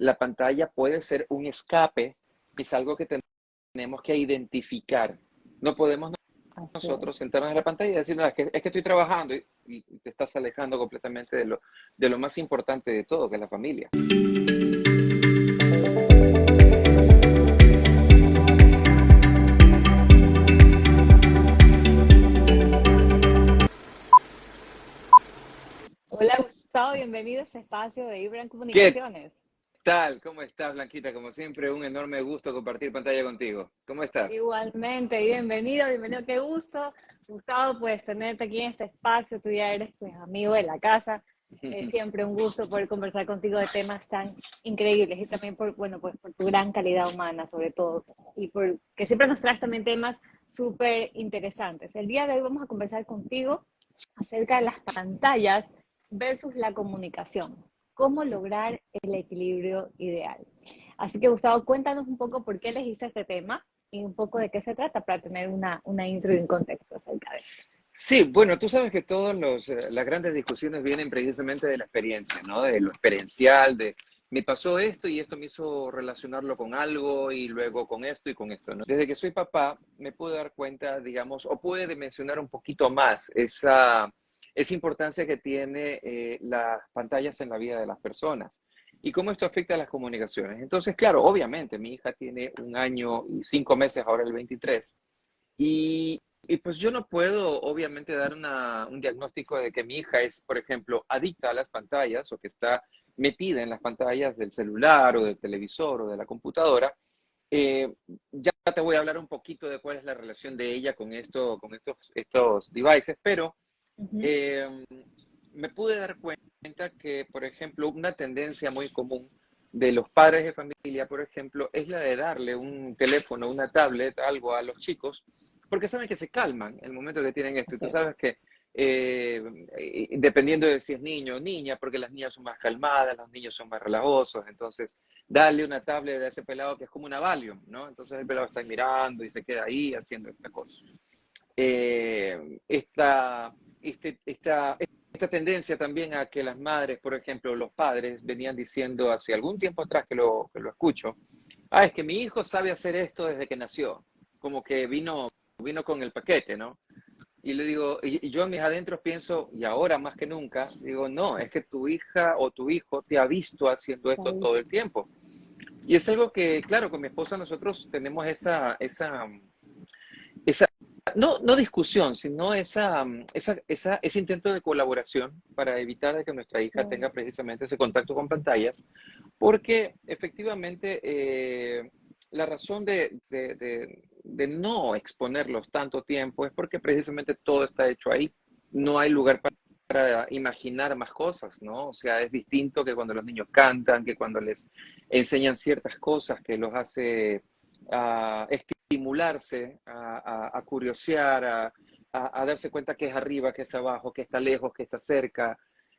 la pantalla puede ser un escape, es algo que tenemos que identificar. No podemos Así es. nosotros sentarnos en la pantalla y decir, no, es que estoy trabajando y te estás alejando completamente de lo más importante de todo, que es la familia. Hola Gustavo, bienvenido a este espacio de Ibran ¿Qué Comunicaciones. tal? ¿Cómo estás, Blanquita? Como siempre, un enorme gusto compartir pantalla contigo. ¿Cómo estás? Igualmente, bienvenido, qué gusto, Gustavo, pues tenerte aquí en este espacio, tú ya eres pues amigo de la casa, es siempre un gusto poder conversar contigo de temas tan increíbles y también por, bueno, pues por tu gran calidad humana sobre todo y por que siempre nos traes también temas súper interesantes. El día de hoy vamos a conversar contigo acerca de las pantallas versus la comunicación, cómo lograr el equilibrio ideal. Así que Gustavo, cuéntanos un poco por qué elegiste este tema y un poco de qué se trata para tener una intro y un contexto acerca de esto. Sí, bueno, tú sabes que todas las grandes discusiones vienen precisamente de la experiencia, ¿no? De lo experiencial, de me pasó esto y esto me hizo relacionarlo con algo y luego con esto y con esto, ¿no? Desde que soy papá me pude dar cuenta, digamos, o pude dimensionar un poquito más esa importancia que tiene las pantallas en la vida de las personas y cómo esto afecta a las comunicaciones. Entonces, claro, obviamente, mi hija tiene 1 año y 5 meses, ahora el 23, y pues yo no puedo, obviamente, dar un diagnóstico de que mi hija es, por ejemplo, adicta a las pantallas o que está metida en las pantallas del celular o del televisor o de la computadora. Eh, ya te voy a hablar un poquito de cuál es la relación de ella con estos devices, pero Uh -huh. eh, me pude dar cuenta que, por ejemplo, una tendencia muy común de los padres de familia, por ejemplo, es la de darle un teléfono, una tablet, algo a los chicos, porque saben que se calman en el momento que tienen esto. Y Así tú es. sabes que dependiendo de si es niño o niña, porque las niñas son más calmadas, los niños son más relajosos, entonces darle una tablet a ese pelado que es como una Valium, ¿no? Entonces el pelado está mirando y se queda ahí haciendo esta cosa. Esta, esta tendencia también a que las madres, por ejemplo, los padres venían diciendo hace algún tiempo atrás que lo escucho, es que mi hijo sabe hacer esto desde que nació, como que vino con el paquete, ¿no? Y le digo, y yo en mis adentros pienso, y ahora más que nunca, digo, no, es que tu hija o tu hijo te ha visto haciendo esto todo el tiempo. Y es algo que, claro, con mi esposa nosotros tenemos esa no discusión, sino ese intento de colaboración para evitar de que nuestra hija tenga precisamente ese contacto con pantallas, porque efectivamente la razón de no exponerlos tanto tiempo es porque precisamente todo está hecho ahí. No hay lugar para imaginar más cosas, ¿no? O sea, es distinto que cuando los niños cantan, que cuando les enseñan ciertas cosas que los hace estimularse, a curiosear, a darse cuenta que es arriba, que es abajo, que está lejos, que está cerca,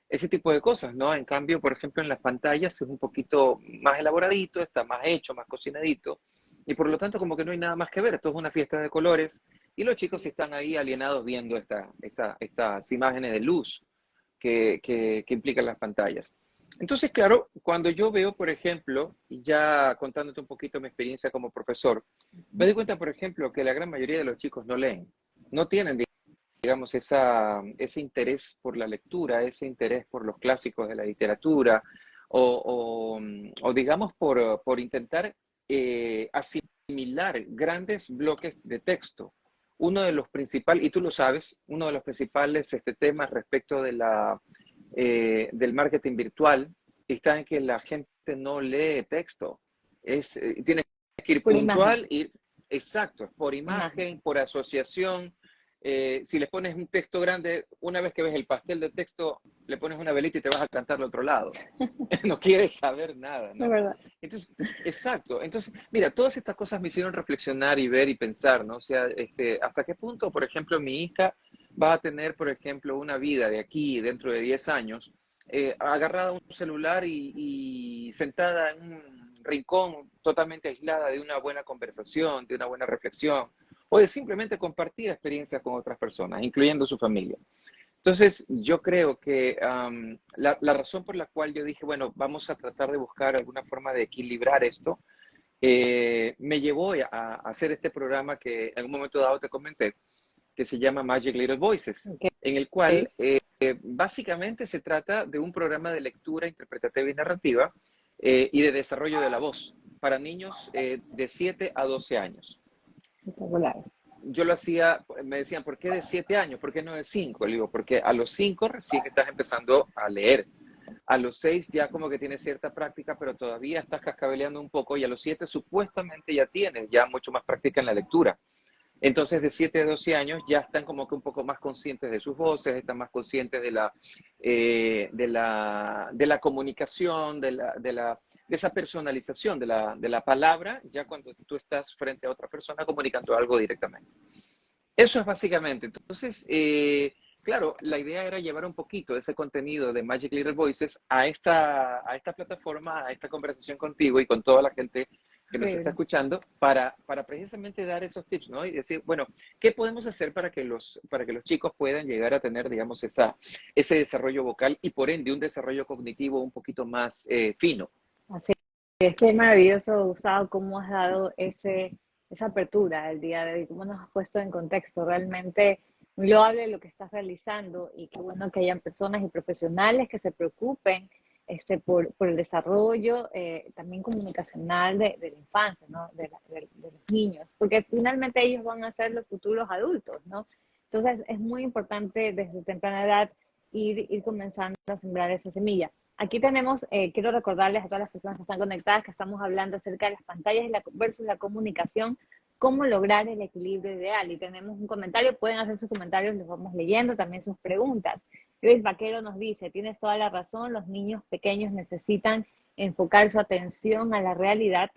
ese tipo de cosas, ¿no? En cambio, por ejemplo, en las pantallas es un poquito más elaboradito, está más hecho, más cocinadito, y por lo tanto como que no hay nada más que ver, esto es una fiesta de colores, y los chicos están ahí alienados viendo estas imágenes de luz que implican las pantallas. Entonces, claro, cuando yo veo, por ejemplo, y ya contándote un poquito mi experiencia como profesor, me doy cuenta, por ejemplo, que la gran mayoría de los chicos no leen, no tienen, digamos, ese interés por la lectura, ese interés por los clásicos de la literatura, o digamos, por intentar asimilar grandes bloques de texto. Uno de los principales, y tú lo sabes, uno de los principales temas respecto del marketing virtual está en que la gente no lee texto. Tienes que ir Por imagen, puntual, ir exacto, por imagen. imagen, por asociación. Si les pones un texto grande, una vez que ves el pastel de texto, le pones una velita y te vas a cantar al otro lado. No quieres saber nada, De ¿no? verdad. Entonces, exacto. Entonces, mira, todas estas cosas me hicieron reflexionar y ver y pensar, ¿no? O sea, hasta qué punto, por ejemplo, mi hija va a tener, por ejemplo, una vida de aquí dentro de 10 años, agarrada a un celular y sentada en un rincón totalmente aislada de una buena conversación, de una buena reflexión, o de simplemente compartir experiencias con otras personas, incluyendo su familia. Entonces, yo creo que la razón por la cual yo dije, bueno, vamos a tratar de buscar alguna forma de equilibrar esto, me llevó a hacer este programa que en algún momento dado te comenté, que se llama Magic Little Voices, Ok. en el cual básicamente se trata de un programa de lectura interpretativa y narrativa y de desarrollo de la voz para niños de 7 a 12 años. Espectacular. Yo lo hacía, me decían, ¿por qué de 7 años? ¿Por qué no de 5? Le digo, porque a los 5 recién estás empezando a leer. A los 6 ya como que tienes cierta práctica, pero todavía estás cascabeleando un poco. Y a los 7 supuestamente ya tienes ya mucho más práctica en la lectura. Entonces, de 7 a 12 años ya están como que un poco más conscientes de sus voces, están más conscientes de la comunicación, de esa personalización de la palabra, ya cuando tú estás frente a otra persona comunicando algo directamente. Eso es básicamente. Entonces, claro, la idea era llevar un poquito de ese contenido de Magic Little Voices a esta plataforma, a esta conversación contigo y con toda la gente que nos está Increíble. escuchando para precisamente dar esos tips, ¿no? Y decir, bueno, ¿qué podemos hacer para que los chicos puedan llegar a tener, digamos, ese desarrollo vocal y por ende un desarrollo cognitivo un poquito más fino? Así es, que maravilloso, Gustavo, cómo has dado esa apertura el día de hoy, cómo nos has puesto en contexto. Realmente muy loable lo que estás realizando y qué bueno que hayan personas y profesionales que se preocupen por el desarrollo también comunicacional de la infancia, ¿no? De los niños, porque finalmente ellos van a ser los futuros adultos, ¿no? Entonces es muy importante desde temprana edad ir comenzando a sembrar esa semilla. Aquí tenemos, quiero recordarles a todas las personas que están conectadas que estamos hablando acerca de las pantallas versus la comunicación, cómo lograr el equilibrio ideal. Y tenemos un comentario, pueden hacer sus comentarios, los vamos leyendo, también sus preguntas. Luis Vaquero nos dice, tienes toda la razón, los niños pequeños necesitan enfocar su atención a la realidad,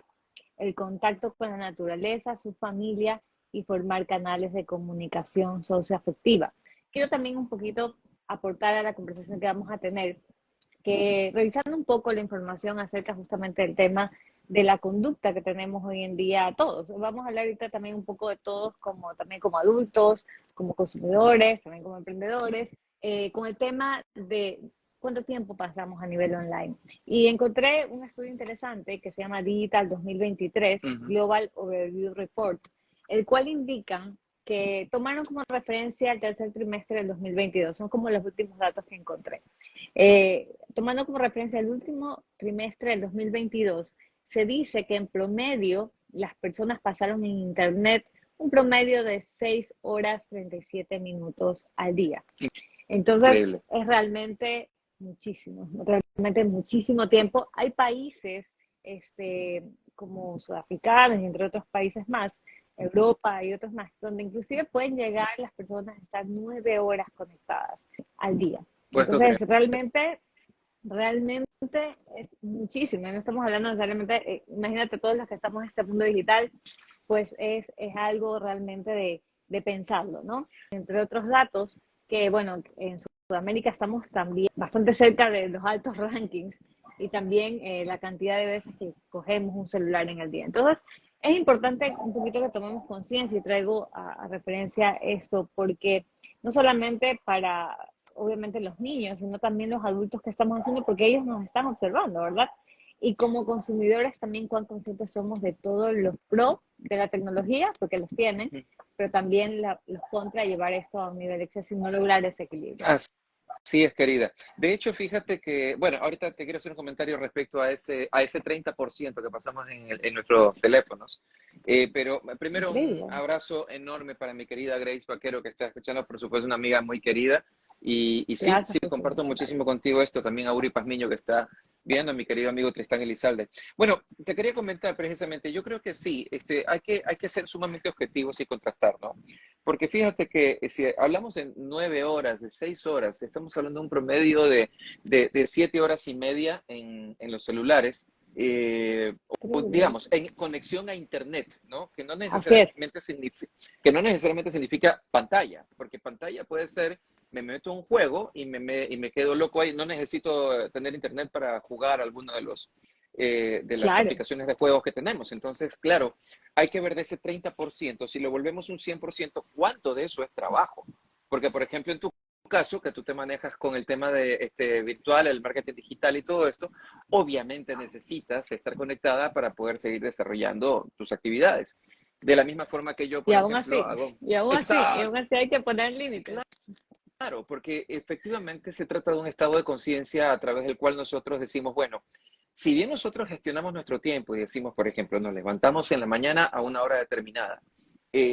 el contacto con la naturaleza, su familia y formar canales de comunicación socioafectiva. Quiero también un poquito aportar a la conversación que vamos a tener, que revisando un poco la información acerca justamente del tema de la conducta que tenemos hoy en día todos. Vamos a hablar ahorita también un poco de todos, también como adultos, como consumidores, también como emprendedores, con el tema de cuánto tiempo pasamos a nivel online. Y encontré un estudio interesante que se llama Digital 2023, Uh -huh. Global Overview Report, el cual indica que tomaron como referencia el tercer trimestre del 2022, son como los últimos datos que encontré. Tomando como referencia el último trimestre del 2022, se dice que en promedio las personas pasaron en Internet un promedio de 6 horas 37 minutos al día. Entonces, Increíble. es realmente muchísimo tiempo. Hay países como sudafricanos y entre otros países más, Europa y otros más, donde inclusive pueden llegar las personas a estar 9 horas conectadas al día. Entonces, realmente es muchísimo. No estamos hablando necesariamente, imagínate todos los que estamos en este mundo digital, pues es algo realmente de pensarlo, ¿no? Entre otros datos, que bueno, en Sudamérica estamos también bastante cerca de los altos rankings y también la cantidad de veces que cogemos un celular en el día. Entonces, es importante un poquito que tomemos conciencia y traigo a referencia esto porque no solamente para, obviamente, los niños, sino también los adultos que estamos haciendo porque ellos nos están observando, ¿verdad? Y como consumidores también cuán conscientes somos de todos los pros de la tecnología, porque los tienen, pero también los contra llevar esto a un nivel de exceso y no lograr ese equilibrio. Así es, querida. De hecho, fíjate que, bueno, ahorita te quiero hacer un comentario respecto a ese 30% que pasamos en nuestros teléfonos. Pero primero un Increíble. abrazo enorme para mi querida Grace Vaquero, que está escuchando, por supuesto, una amiga muy querida. Y sí, Gracias sí, por su comparto comentario. muchísimo contigo esto. También a Uri Pazmiño, que está viendo, a mi querido amigo Tristán Elizalde. Bueno, te quería comentar precisamente, yo creo que sí, hay que ser sumamente objetivos y contrastar, ¿no? Porque fíjate que si hablamos de 9 horas, de 6 horas, estamos hablando de un promedio de 7 horas y media en los celulares, o Increíble. digamos, en conexión a Internet, ¿no? Así es. Que no necesariamente significa pantalla, porque pantalla puede ser, me meto a un juego y me quedo loco ahí, no necesito tener Internet para jugar alguno de las Claro. aplicaciones de juegos que tenemos. Entonces, claro, hay que ver de ese 30%, si lo volvemos un 100%, ¿cuánto de eso es trabajo? Porque, por ejemplo, en tu caso, que tú te manejas con el tema de virtual, el marketing digital y todo esto, obviamente necesitas estar conectada para poder seguir desarrollando tus actividades. De la misma forma que yo, Y por aún ejemplo, así, hago... y aún Exacto, así hay que poner límites. claro, porque efectivamente se trata de un estado de conciencia a través del cual nosotros decimos, bueno, si bien nosotros gestionamos nuestro tiempo y decimos, por ejemplo, nos levantamos en la mañana a una hora determinada,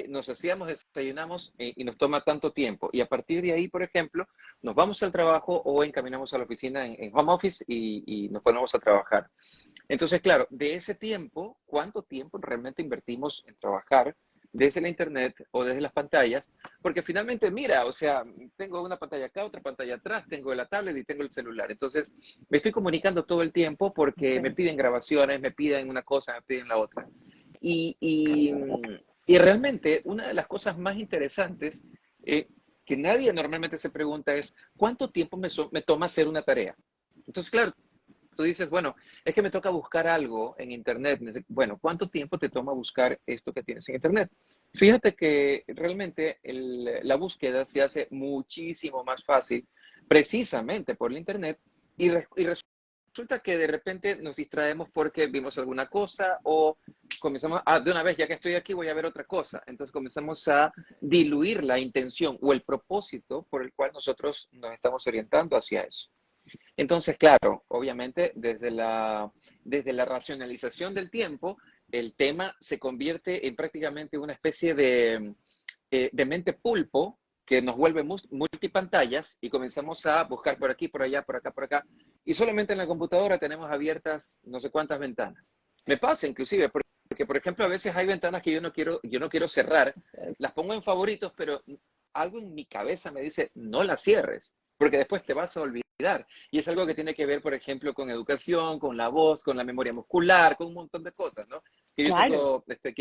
nos hacíamos, desayunamos y nos toma tanto tiempo, y a partir de ahí, por ejemplo, nos vamos al trabajo o encaminamos a la oficina en home office y nos ponemos a trabajar. Entonces, claro, de ese tiempo, ¿cuánto tiempo realmente invertimos en trabajar desde la internet o desde las pantallas? Porque finalmente, mira, o sea, tengo una pantalla acá, otra pantalla atrás, tengo la tablet y tengo el celular. Entonces, me estoy comunicando todo el tiempo porque me Okay. piden grabaciones, me piden una cosa, me piden la otra. Y, y, y realmente, una de las cosas más interesantes que nadie normalmente se pregunta es, ¿cuánto tiempo me toma hacer una tarea? Entonces, claro, tú dices, bueno, es que me toca buscar algo en Internet. Bueno, ¿cuánto tiempo te toma buscar esto que tienes en Internet? Fíjate que realmente la búsqueda se hace muchísimo más fácil precisamente por el Internet y resulta que de repente nos distraemos porque vimos alguna cosa o comenzamos de una vez, ya que estoy aquí, voy a ver otra cosa. Entonces comenzamos a diluir la intención o el propósito por el cual nosotros nos estamos orientando hacia eso. Entonces, claro, obviamente desde la racionalización del tiempo, el tema se convierte en prácticamente una especie de mente pulpo que nos vuelve multipantallas y comenzamos a buscar por aquí, por allá, por acá, por acá. Y solamente en la computadora tenemos abiertas no sé cuántas ventanas. Me pasa inclusive, porque por ejemplo a veces hay ventanas que yo no quiero cerrar, las pongo en favoritos, pero algo en mi cabeza me dice, no las cierres, porque después te vas a olvidar. Y es algo que tiene que ver, por ejemplo, con educación, con la voz, con la memoria muscular, con un montón de cosas, ¿no? Que yo Claro. tengo,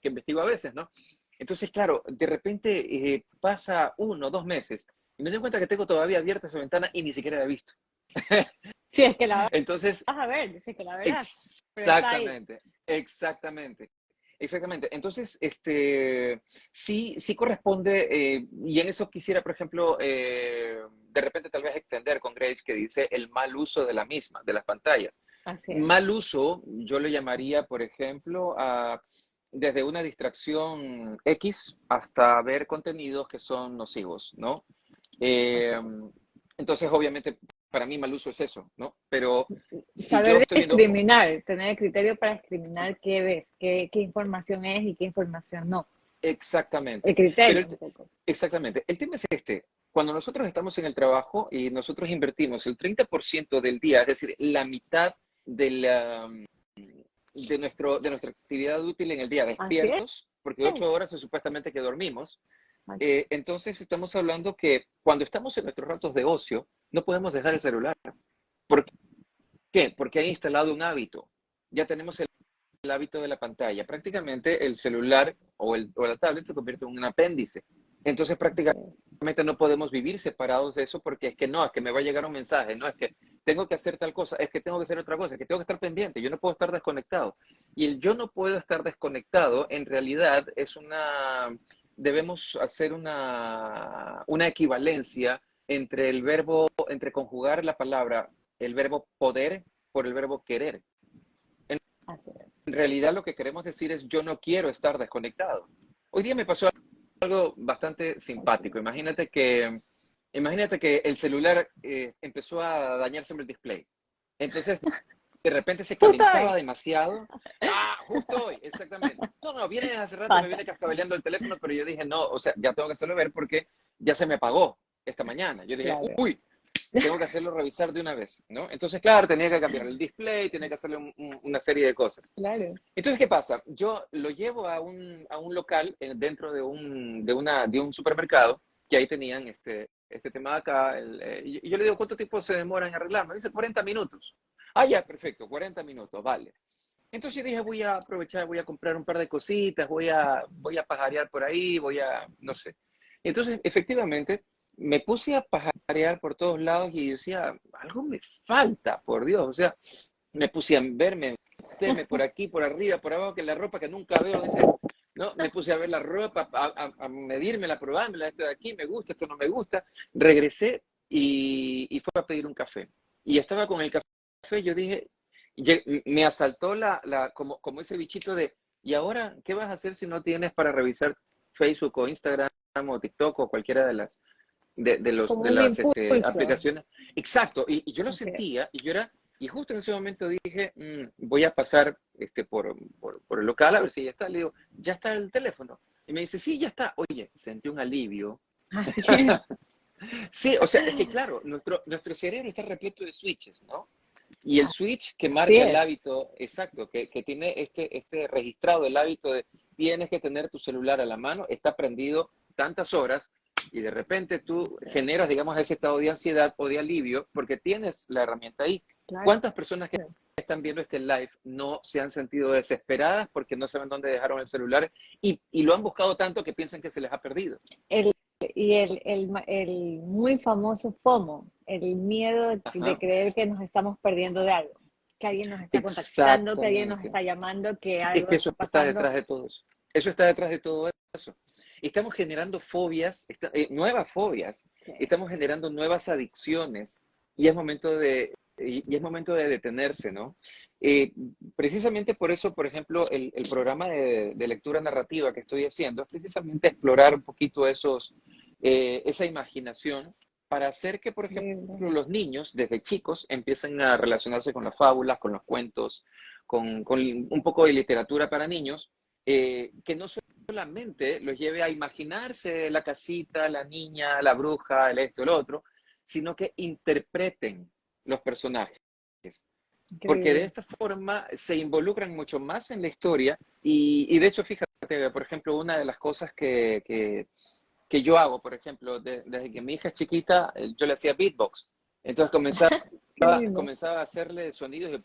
que investigo a veces, ¿no? Entonces, claro, de repente pasa 1 o 2 meses y me doy cuenta que tengo todavía abierta esa ventana y ni siquiera la he visto. Si es que la Entonces, vas a ver, si es que la verás, pero está ahí. exactamente, exactamente. Exactamente. Entonces, sí, sí corresponde, y en eso quisiera, por ejemplo, de repente tal vez extender con Grace que dice el mal uso de la misma, de las pantallas. Así es. Mal uso, yo le llamaría, por ejemplo, desde una distracción X hasta ver contenidos que son nocivos, ¿no? Eh, Okay. entonces, obviamente, para mí mal uso es eso, ¿no? Pero si yo Saber estoy viendo discriminar, tener el criterio para discriminar qué ves, qué información es y qué información no. El exactamente, pero criterio un poco. exactamente, el tema es cuando nosotros estamos en el trabajo y nosotros invertimos el 30% del día, es decir, la mitad de, de nuestra actividad útil en el día Así es. despiertos, porque 8 horas es supuestamente que dormimos, Así entonces estamos hablando que cuando estamos en nuestros ratos de ocio, no podemos dejar el celular. ¿Por qué? Porque ha instalado un hábito. Ya tenemos el hábito de la pantalla. Prácticamente el celular o la tablet se convierte en un apéndice. Entonces es. prácticamente no podemos vivir separados de eso porque es que me va a llegar un mensaje, no es que tengo que hacer tal cosa, es que tengo que hacer otra cosa, es que tengo que estar pendiente, yo no puedo estar desconectado. Y el yo no puedo estar desconectado en realidad debemos hacer una equivalencia entre el verbo, entre conjugar la palabra, el verbo poder por el verbo querer. Así es. En realidad lo que queremos decir es yo no quiero estar desconectado. Hoy día me pasó algo bastante Okay. simpático. Imagínate que el celular empezó a dañarse el display. Entonces, de repente se Justo calentaba hoy. demasiado. Ah, justo hoy, exactamente. No, no, viene desde hace rato, me Pasa. viene cascabeleando el teléfono, pero yo dije, no, o sea, ya tengo que hacerlo ver porque ya se me apagó esta mañana. Yo dije, Claro. uy, tengo que hacerlo revisar de una vez, ¿no? Entonces, claro, tenía que cambiar el display, tenía que hacerle una serie de cosas. Claro. Entonces, ¿qué pasa? Yo lo llevo a un local dentro de un supermercado que ahí tenían este tema de acá. Y yo le digo, ¿cuánto tiempo se demora en arreglarlo? Dice, 40 minutos. Ah, ya, perfecto, 40 minutos, vale. Entonces yo dije, voy a aprovechar, voy a comprar un par de cositas, voy a pajarear por ahí, no sé. Entonces, efectivamente, me puse a pajarear por todos lados y decía, algo me falta, por Dios. O sea, me puse a verme, meterme por aquí, por arriba, por abajo, que la ropa que nunca veo, dice, ¿no? Me puse a ver la ropa, a medírmela, a probármela, esto de aquí me gusta, esto no me gusta. Regresé y fue a pedir un café. Y estaba con el café, yo dije, me asaltó como ese bichito de, ¿y ahora qué vas a hacer si no tienes para revisar Facebook o Instagram o TikTok o cualquiera Como de un las impulso. aplicaciones? Exacto, y yo lo Así es. sentía y justo en ese momento dije, voy a pasar por el local a ver si ya está. Le digo, ¿ya está el teléfono? Y me dice, sí, ya está. Oye, sentí un alivio. Así es. Sí, o sea, es que claro, nuestro cerebro está repleto de switches, ¿no? Y el switch que Así marca el es. hábito, exacto, que tiene este registrado el hábito de tienes que tener tu celular a la mano, está prendido tantas horas y de repente tú generas, digamos, ese estado de ansiedad o de alivio porque tienes la herramienta ahí. Claro. ¿Cuántas personas que están viendo este live no se han sentido desesperadas porque no saben dónde dejaron el celular y lo han buscado tanto que piensan que se les ha perdido? El, el muy famoso FOMO, el miedo de Ajá, creer que nos estamos perdiendo de algo, que alguien nos está contactando, que alguien nos exactamente. está llamando, que Es algo que eso está está pasando. detrás de todo eso. Eso está detrás de todo eso. Estamos generando fobias, nuevas fobias, Sí. estamos generando nuevas adicciones y es momento y es momento de detenerse, ¿no? Eh, Precisamente por eso, por ejemplo, el programa de lectura narrativa que estoy haciendo es precisamente explorar un poquito esa imaginación para hacer que, por ejemplo, los niños desde chicos empiecen a relacionarse con las fábulas, con los cuentos, con un poco de literatura para niños, que no solamente los lleve a imaginarse la casita, la niña, la bruja, el esto, el otro, sino que interpreten los personajes. Porque de Increíble. esta forma se involucran mucho más en la historia y de hecho, fíjate, por ejemplo, una de las cosas que yo hago, por ejemplo, desde que mi hija es chiquita, yo le hacía beatbox. Entonces Qué lindo. comenzaba a hacerle sonidos de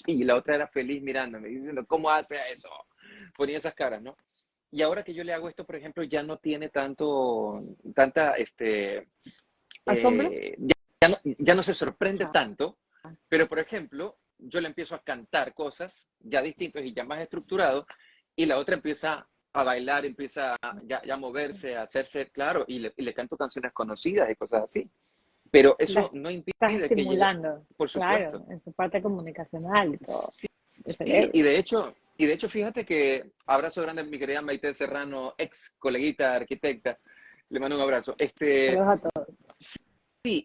y la otra era feliz mirándome, diciendo, ¿cómo hace eso? Ponía esas caras, ¿no? Y ahora que yo le hago esto, por ejemplo, ya no tiene tanta, ¿Asombro? ya no se sorprende Ajá. tanto, pero por ejemplo, yo le empiezo a cantar cosas ya distintas y ya más estructurados, y la otra empieza a bailar, empieza ya a moverse, a hacerse, claro, y le canto canciones conocidas y cosas así. Pero La eso no estás impide que ella, estimulando, por claro, supuesto, en su parte comunicacional y todo, sí, el sí, cerebro. y de hecho, fíjate que abrazo grande a mi querida Maite Serrano, ex coleguita arquitecta, le mando un abrazo. Saludos a todos. Sí,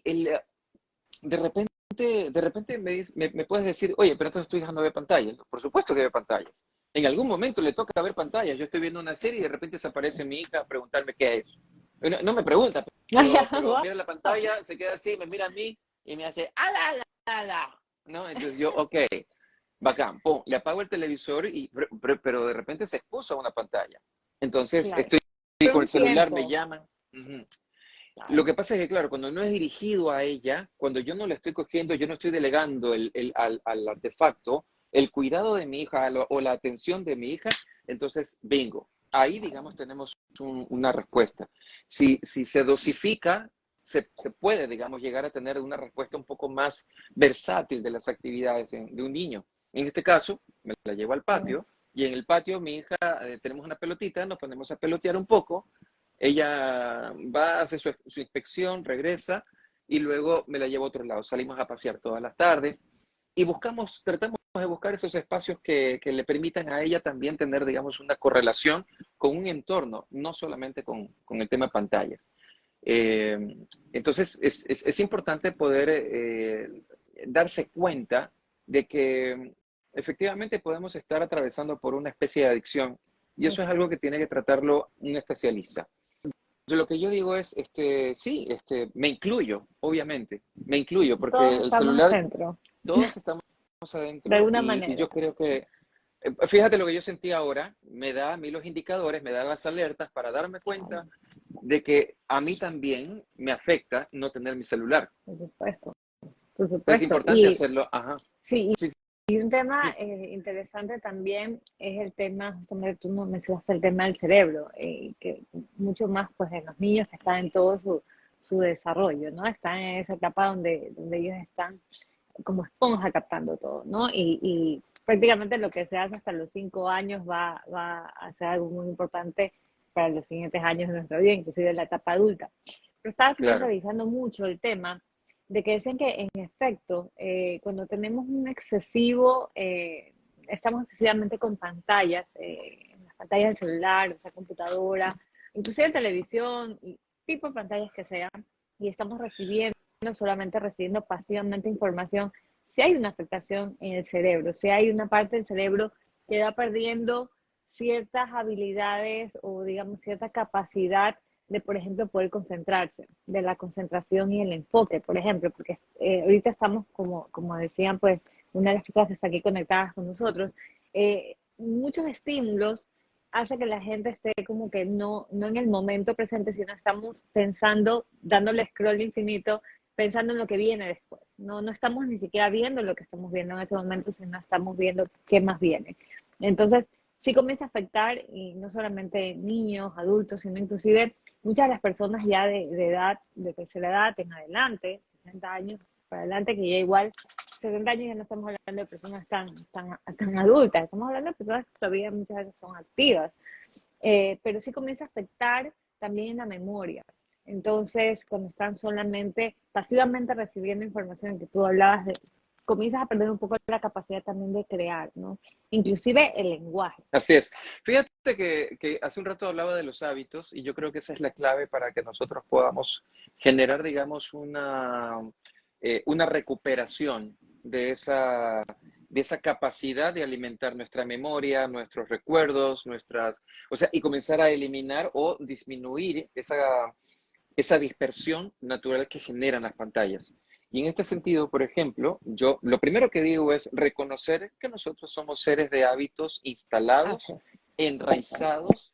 de repente me puedes decir, oye, pero entonces tu hija no ve pantallas. Por supuesto que ve pantallas. En algún momento le toca ver pantallas. Yo estoy viendo una serie y de repente se aparece mi hija a preguntarme qué es. No me pregunta, pero mira la pantalla, se queda así, me mira a mí y me hace, ¡ala, ala, ala! ¿No? Entonces yo, ok, bacán, pum, le apago el televisor, pero de repente se expuso a una pantalla. Entonces Claro, estoy por con el un celular, me tiempo, llaman. Ujú. Lo claro, que pasa es que, claro, cuando no es dirigido a ella, cuando yo no le estoy cogiendo, yo no estoy delegando al artefacto, el cuidado de mi hija o la atención de mi hija, entonces, bingo. Ahí, digamos, tenemos una respuesta. Si se dosifica, se puede, digamos, llegar a tener una respuesta un poco más versátil de las actividades de un niño. En este caso, me la llevo al patio pues, y en el patio mi hija, tenemos una pelotita, nos ponemos a pelotear un poco, ella va, hace su inspección, regresa y luego me la llevo a otro lado. Salimos a pasear todas las tardes y tratamos de buscar esos espacios que le permitan a ella también tener, digamos, una correlación con un entorno, no solamente con el tema de pantallas. Eh, entonces, es importante poder darse cuenta de que efectivamente podemos estar atravesando por una especie de adicción y eso es algo que tiene que tratarlo un especialista. Lo que yo digo es, sí, me incluyo, obviamente, me incluyo, porque todos el estamos celular, adentro, todos estamos de adentro alguna y manera. yo creo que, fíjate lo que yo sentí ahora, me da a mí los indicadores, me da las alertas para darme cuenta Claro, de que a mí también me afecta no tener mi celular. por supuesto, por Es supuesto. importante hacerlo, ajá, Sí, sí, y un tema sí, interesante también es el tema, justamente tú no mencionaste el tema del cerebro, que mucho más pues en los niños que están en todo su desarrollo, ¿no? Están en esa etapa donde ellos están como esponja captando todo, ¿no? prácticamente lo que se hace hasta los 5 años va a ser algo muy importante para los siguientes años de nuestra vida, inclusive en la etapa adulta. Pero estaba también Claro. revisando mucho el tema de que dicen que en efecto, cuando tenemos un excesivo, estamos excesivamente con pantallas, en las pantallas del celular, o sea, computadora, inclusive televisión, y tipo de pantallas que sean, y estamos recibiendo, solamente recibiendo pasivamente información, si hay una afectación en el cerebro, si hay una parte del cerebro que va perdiendo ciertas habilidades o digamos cierta capacidad de, por ejemplo, poder concentrarse, de la concentración y el enfoque, por ejemplo, porque ahorita estamos, como decían, pues, una de las personas que está aquí conectadas con nosotros, muchos estímulos hace que la gente esté como que no en el momento presente, sino estamos pensando, dándole scroll infinito, pensando en lo que viene después. No estamos ni siquiera viendo lo que estamos viendo en ese momento, sino estamos viendo qué más viene. Entonces, sí comienza a afectar, y no solamente niños, adultos, sino inclusive muchas de las personas ya de edad, de tercera edad en adelante, 60 años para adelante, que ya igual 70 años ya no estamos hablando de personas tan adultas, estamos hablando de personas que todavía muchas veces son activas, pero sí comienza a afectar también en la memoria. Entonces, cuando están solamente pasivamente recibiendo información, que tú hablabas de, comienzas a perder un poco la capacidad también de crear, ¿no? Inclusive el lenguaje. Así es. Fíjate que hace un rato hablaba de los hábitos y yo creo que esa es la clave para que nosotros podamos generar, digamos, una recuperación de esa capacidad de alimentar nuestra memoria, nuestros recuerdos, o sea, y comenzar a eliminar o disminuir esa dispersión natural que generan las pantallas. Y en este sentido, por ejemplo, yo lo primero que digo es reconocer que nosotros somos seres de hábitos instalados, Así enraizados,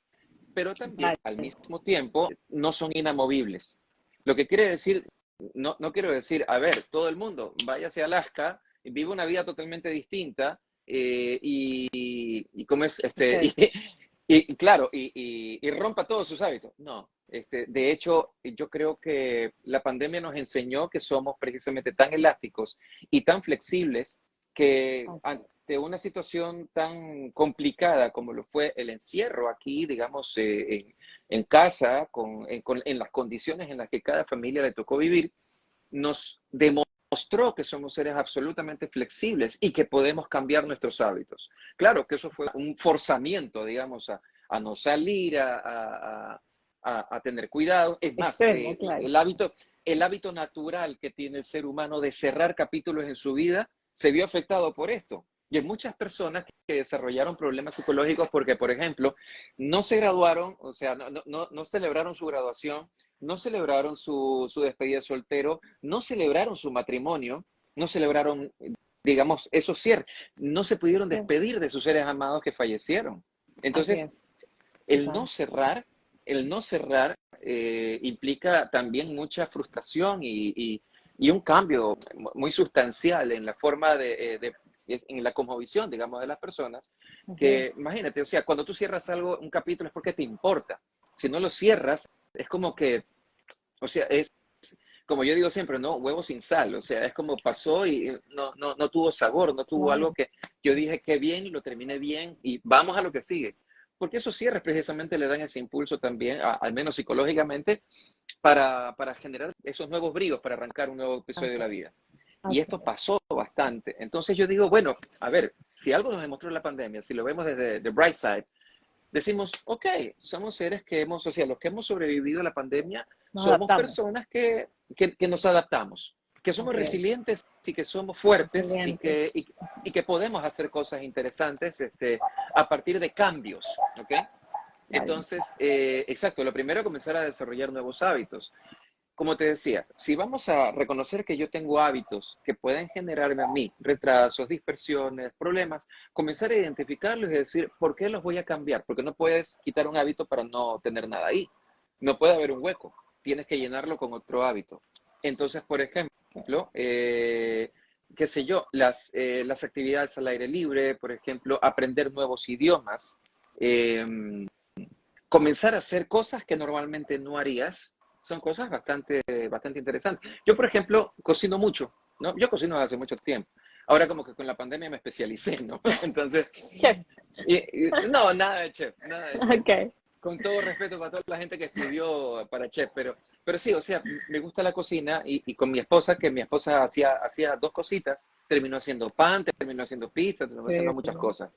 pero también al es. mismo tiempo no son inamovibles. Lo que quiere decir, no quiero decir, a ver, todo el mundo váyase a Alaska, vive una vida totalmente distinta y como es, Sí. y claro, y rompa todos sus hábitos. No, de hecho, yo creo que la pandemia nos enseñó que somos precisamente tan elásticos y tan flexibles que ante una situación tan complicada como lo fue el encierro aquí, digamos, en casa, en las condiciones en las que cada familia le tocó vivir, nos demostró que somos seres absolutamente flexibles y que podemos cambiar nuestros hábitos. Claro que eso fue un forzamiento, digamos, a no salir, a tener cuidado. Es más, Extremo, claro. el hábito natural que tiene el ser humano de cerrar capítulos en su vida se vio afectado por esto. Y hay muchas personas que desarrollaron problemas psicológicos porque, por ejemplo, no se graduaron, o sea, no celebraron su graduación, no celebraron su despedida de soltero, no celebraron su matrimonio, no celebraron, digamos, esos cierres, no se pudieron Sí, despedir de sus seres amados que fallecieron. así Entonces, es. el no Total. cerrar, el no cerrar implica también mucha frustración y un cambio muy sustancial en la forma en la cosmovisión, digamos, de las personas, Así es. que imagínate, o sea, cuando tú cierras algo, un capítulo es porque te importa. Si no lo cierras, es como que, o sea, es como yo digo siempre, ¿no? Huevo sin sal, o sea, es como pasó y no tuvo sabor, no tuvo algo Claro. que yo dije que bien y lo terminé bien y vamos a lo que sigue. Porque esos cierres precisamente le dan ese impulso también, al menos psicológicamente, para generar esos nuevos bríos, para arrancar un nuevo episodio de Así la es. vida. Y Así esto es. pasó bastante. Entonces yo digo, bueno, a ver, si algo nos demostró la pandemia, si lo vemos desde the bright side, decimos, ok, somos seres que hemos, o sea, los que hemos sobrevivido a la pandemia, Nos somos adaptamos. personas que nos adaptamos, que somos Así es. resilientes y que somos fuertes Resilientes. y que podemos hacer cosas interesantes a partir de cambios, ¿ok? Claro. Entonces, exacto, lo primero es comenzar a desarrollar nuevos hábitos. Como te decía, si vamos a reconocer que yo tengo hábitos que pueden generarme a mí retrasos, dispersiones, problemas, comenzar a identificarlos y decir, ¿por qué los voy a cambiar? Porque no puedes quitar un hábito para no tener nada ahí. No puede haber un hueco. Tienes que llenarlo con otro hábito. Entonces, por ejemplo, qué sé yo, las actividades al aire libre, por ejemplo, aprender nuevos idiomas, eh, comenzar a hacer cosas que normalmente no harías, son cosas bastante interesantes. Yo, por ejemplo, cocino mucho, ¿no? Yo cocino desde hace mucho tiempo. Ahora como que con la pandemia me especialicé, ¿no? Entonces, Chef. no, nada de chef, nada de chef. Ok. Con todo respeto para toda la gente que estudió para chef, pero sí, o sea, me gusta la cocina y con mi esposa, que mi esposa hacía dos cositas, terminó haciendo pan, terminó haciendo pizza, terminó haciendo muchas Increíble. cosas.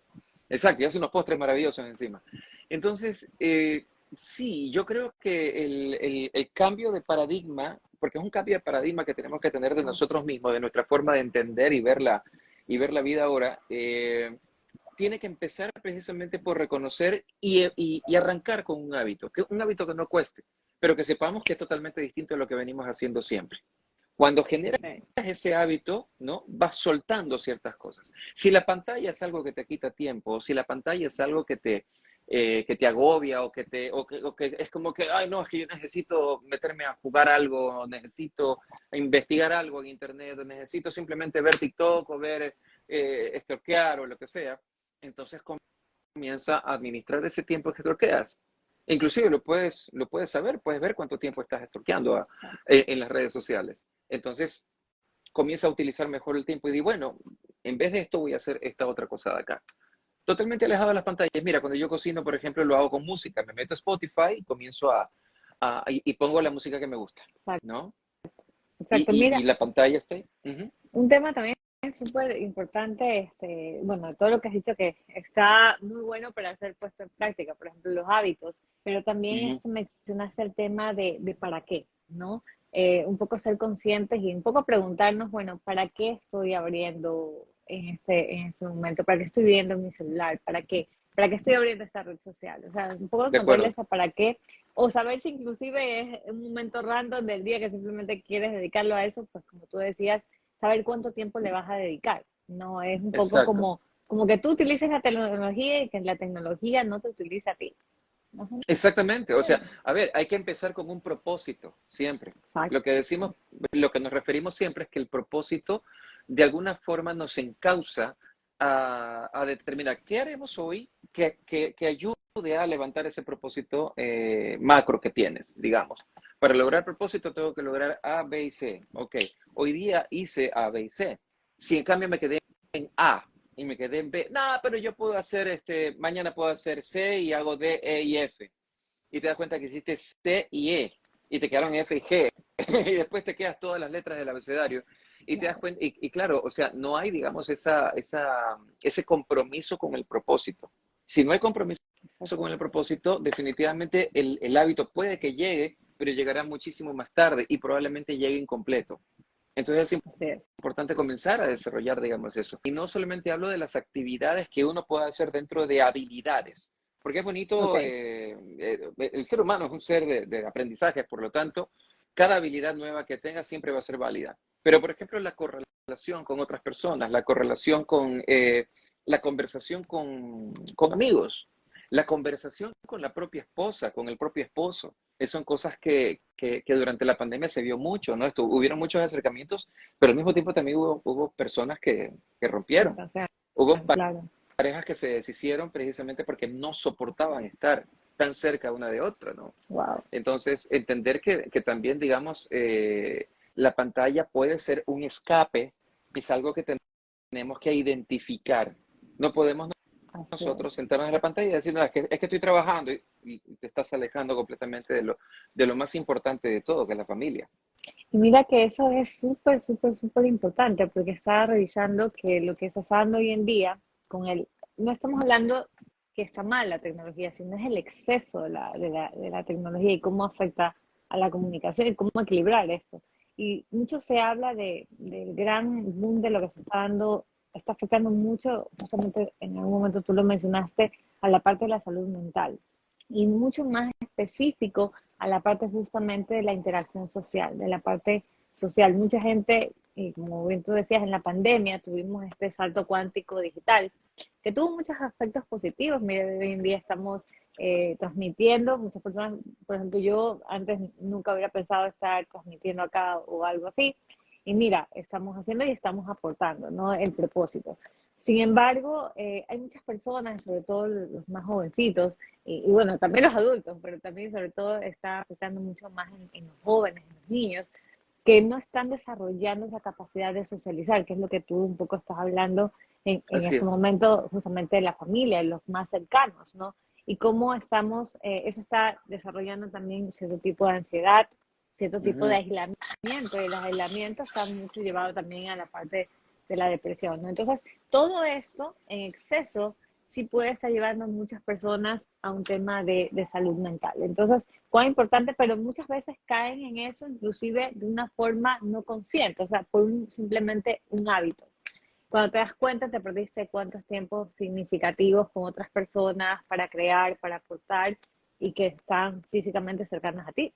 Exacto, y hace unos postres maravillosos encima. Entonces, sí, yo creo que el cambio de paradigma, porque es un cambio de paradigma que tenemos que tener de nosotros mismos, de nuestra forma de entender y ver la vida ahora, tiene que empezar precisamente por reconocer y arrancar con un hábito que no cueste, pero que sepamos que es totalmente distinto a lo que venimos haciendo siempre. Cuando generas Sí. ese hábito, ¿no? Vas soltando ciertas cosas. Si la pantalla es algo que te quita tiempo, o si la pantalla es algo que te agobia o que es como que, ay, no, es que yo necesito meterme a jugar algo, necesito investigar algo en internet, necesito simplemente ver TikTok o ver stalkear o lo que sea, entonces comienza a administrar ese tiempo que stalkeas. Inclusive lo puedes saber, puedes ver cuánto tiempo estás stalkeando en las redes sociales. Entonces, comienza a utilizar mejor el tiempo y di, bueno, en vez de esto voy a hacer esta otra cosa de acá. Totalmente alejado de las pantallas. Mira, cuando yo cocino, por ejemplo, lo hago con música. Me meto a Spotify y comienzo y pongo la música que me gusta, Exacto. ¿no? Exacto. Y Mira, la pantalla está ahí. Ujú, un tema también súper importante, bueno, todo lo que has dicho que está muy bueno para ser puesto en práctica, por ejemplo, los hábitos, pero también ujú. mencionaste el tema de para qué, ¿no? Un poco ser conscientes y un poco preguntarnos, bueno, ¿para qué estoy abriendo en este momento? ¿Para qué estoy viendo mi celular? ¿Para qué estoy abriendo esta red social? O sea, un poco De acuerdo. encontrarles a para qué, o saber si inclusive es un momento random del día que simplemente quieres dedicarlo a eso, pues como tú decías, saber cuánto tiempo le vas a dedicar. No es un poco Exacto. como que tú utilices la tecnología y que la tecnología no te utiliza a ti. Ajá. Exactamente. O sea, Sí, a ver, hay que empezar con un propósito, siempre. exacto, Lo que decimos, lo que nos referimos siempre es que el propósito de alguna forma nos encausa a determinar qué haremos hoy que ayude a levantar ese propósito macro que tienes, digamos. Para lograr propósito tengo que lograr A, B y C. Ok, hoy día hice A, B y C. Si en cambio me quedé en A y me quedé en B, no, pero yo puedo hacer mañana puedo hacer C y hago D, E y F y te das cuenta que hiciste C y E y te quedaron F y G y después te quedas todas las letras del abecedario y te das claro, cuenta, y claro, o sea, no hay, digamos, ese compromiso con el propósito. Si no hay compromiso exacto. con el propósito, definitivamente el hábito puede que llegue, pero llegará muchísimo más tarde y probablemente llegue incompleto. Entonces es Así es. importante comenzar a desarrollar, digamos, eso. Y no solamente hablo de las actividades que uno pueda hacer dentro de habilidades, porque es Ok, bonito, el ser humano es un ser de aprendizaje, por lo tanto, cada habilidad nueva que tenga siempre va a ser válida. Pero, por ejemplo, la correlación con otras personas, la correlación con la conversación con amigos, la conversación con la propia esposa, con el propio esposo. Son cosas que durante la pandemia se vio mucho, ¿no? Hubieron muchos acercamientos, pero al mismo tiempo también hubo personas que rompieron. entonces, Hubo claro, parejas que se deshicieron precisamente porque no soportaban estar tan cerca una de otra, ¿no? wow. Entonces, entender que también, digamos, la pantalla puede ser un escape, es algo que tenemos que identificar. No podemos Así es. nosotros sentarnos en la pantalla y decir, no, es que estoy trabajando y te estás alejando completamente de lo más importante de todo, que es la familia. Y mira que eso es súper, súper, súper importante porque estaba revisando que lo que está pasando hoy en día no estamos hablando que está mal la tecnología, sino es el exceso de la tecnología y cómo afecta a la comunicación y cómo equilibrar esto. Y mucho se habla del gran boom de lo que se está dando, está afectando mucho, justamente en algún momento tú lo mencionaste, a la parte de la salud mental y mucho más específico a la parte justamente de la interacción social, de la parte social. Mucha gente, y como bien tú decías, en la pandemia tuvimos este salto cuántico digital, que tuvo muchos aspectos positivos. Mira, hoy en día estamos transmitiendo, muchas personas, por ejemplo, yo antes nunca hubiera pensado estar transmitiendo acá o algo así, y mira, estamos haciendo y estamos aportando, ¿no? El propósito. Sin embargo, hay muchas personas, sobre todo los más jovencitos, y bueno, también los adultos, pero también sobre todo está afectando mucho más en los jóvenes, en los niños, que no están desarrollando esa capacidad de socializar, que es lo que tú un poco estás hablando en Así este es. momento, justamente de la familia, de los más cercanos, ¿no? Y cómo estamos, eso está desarrollando también cierto tipo de ansiedad, cierto tipo de Ujú. aislamiento, y el aislamiento está mucho llevado también a la parte de la depresión, ¿no? Entonces, todo esto en exceso sí puede estar llevando a muchas personas a un tema de salud mental. Entonces, cuán importante, pero muchas veces caen en eso, inclusive de una forma no consciente, o sea, por simplemente un hábito. Cuando te das cuenta, te perdiste cuántos tiempos significativos con otras personas para crear, para aportar y que están físicamente cercanas a ti.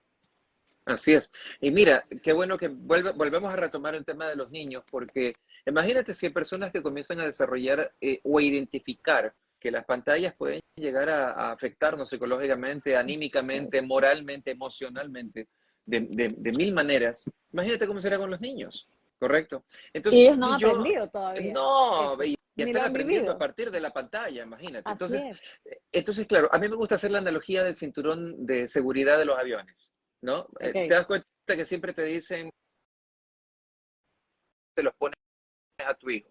Así es. Y mira, qué bueno que volvemos a retomar el tema de los niños, porque imagínate si hay personas que comienzan a desarrollar o a identificar que las pantallas pueden llegar a afectarnos psicológicamente, anímicamente, moralmente, emocionalmente, de mil maneras. Imagínate cómo será con los niños, ¿correcto? Y Entonces ellos no han yo, aprendido todavía no, eso, y ni lo están han aprendiendo a vivido. partir de la pantalla, imagínate. Así Entonces, es, claro, a mí me gusta hacer la analogía del cinturón de seguridad de los aviones. ¿No? Te ok, das cuenta que siempre te dicen, te los pones a tu hijo,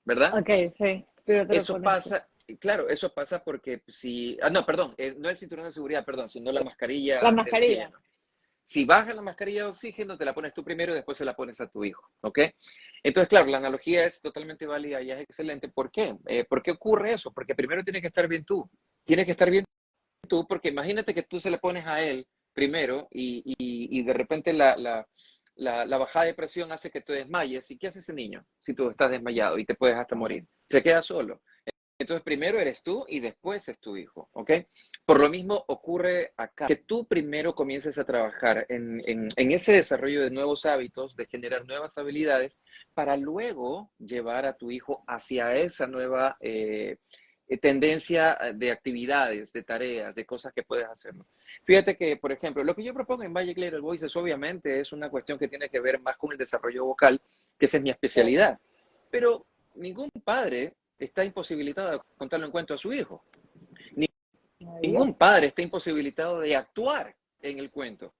¿verdad? ok, sí, pero te lo Eso pones tú. pasa, claro, eso pasa porque si, no, perdón, no el cinturón de seguridad, perdón, sino la La mascarilla de mascarilla. oxígeno. Si bajas la mascarilla de oxígeno, te la pones tú primero y después se la pones a tu hijo, ¿ok? Entonces, claro, la analogía es totalmente válida y es excelente. ¿Por qué? ¿Por qué ocurre eso? Porque primero tienes que estar bien tú. Tienes que estar bien tú, porque imagínate que tú se le pones a él primero y de repente la bajada de presión hace que te desmayes. ¿Y qué hace ese niño si tú estás desmayado y te puedes hasta morir? Se queda solo. Entonces, primero eres tú y después es tu hijo, ¿ok? Por lo mismo ocurre acá, que tú primero comiences a trabajar en ese desarrollo de nuevos hábitos, de generar nuevas habilidades, para luego llevar a tu hijo hacia esa nueva tendencia de actividades, de tareas, de cosas que puedes hacer. ¿No? Fíjate que, por ejemplo, lo que yo propongo en Magic Little Voices obviamente es una cuestión que tiene que ver más con el desarrollo vocal, que esa es mi Sí. especialidad. Pero ningún padre está imposibilitado de contarle un cuento a su hijo. Maravilloso. Ningún padre está imposibilitado de actuar en el cuento.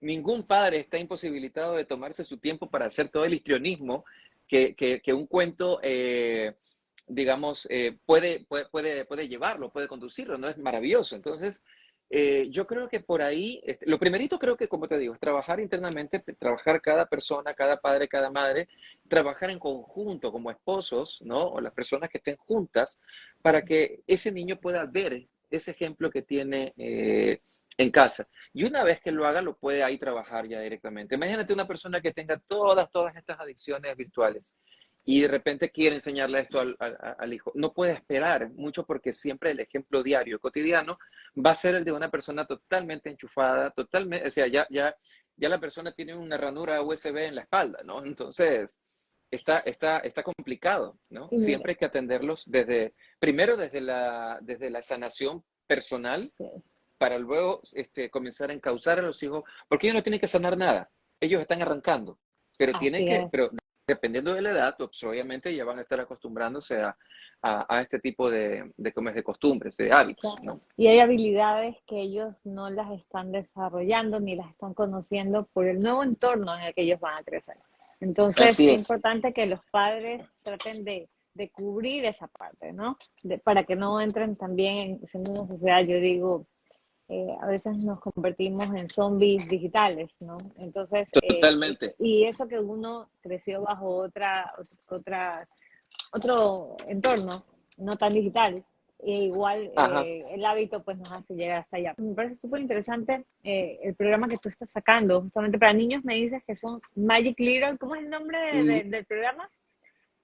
Ningún padre está imposibilitado de tomarse su tiempo para hacer todo el histrionismo que un cuento, digamos, puede llevarlo, puede conducirlo, ¿no? Es maravilloso. Entonces, yo creo que por ahí, lo primerito creo que, como te digo, es trabajar internamente, trabajar cada persona, cada padre, cada madre, trabajar en conjunto como esposos, ¿no? O las personas que estén juntas, para que ese niño pueda ver ese ejemplo que tiene en casa. Y una vez que lo haga, lo puede ahí trabajar ya directamente. Imagínate una persona que tenga todas estas adicciones virtuales y de repente quiere enseñarle esto al hijo. No puede esperar mucho porque siempre el ejemplo diario, cotidiano, va a ser el de una persona totalmente enchufada, totalmente, o sea, ya la persona tiene una ranura USB en la espalda, ¿no? Entonces, está complicado, ¿no? Y mira, Siempre hay que atenderlos primero desde la sanación personal sí, para luego comenzar a encauzar a los hijos, porque ellos no tienen que sanar nada, ellos están arrancando, así es. pero dependiendo de la edad, pues obviamente ya van a estar acostumbrándose a este tipo de costumbres, de hábitos, Claro. ¿no? Y hay habilidades que ellos no las están desarrollando ni las están conociendo por el nuevo entorno en el que ellos van a crecer. Entonces, Así es es, importante que los padres traten de cubrir esa parte, ¿no? Para que no entren también en siendo una sociedad, yo digo, a veces nos convertimos en zombies digitales, ¿no? Entonces, totalmente. y eso que uno creció bajo otra otro entorno, no tan digital, e igual Ajá. el hábito pues nos hace llegar hasta allá. Me parece súper interesante el programa que tú estás sacando, justamente para niños me dices que son Magic Little, ¿cómo es el nombre del programa?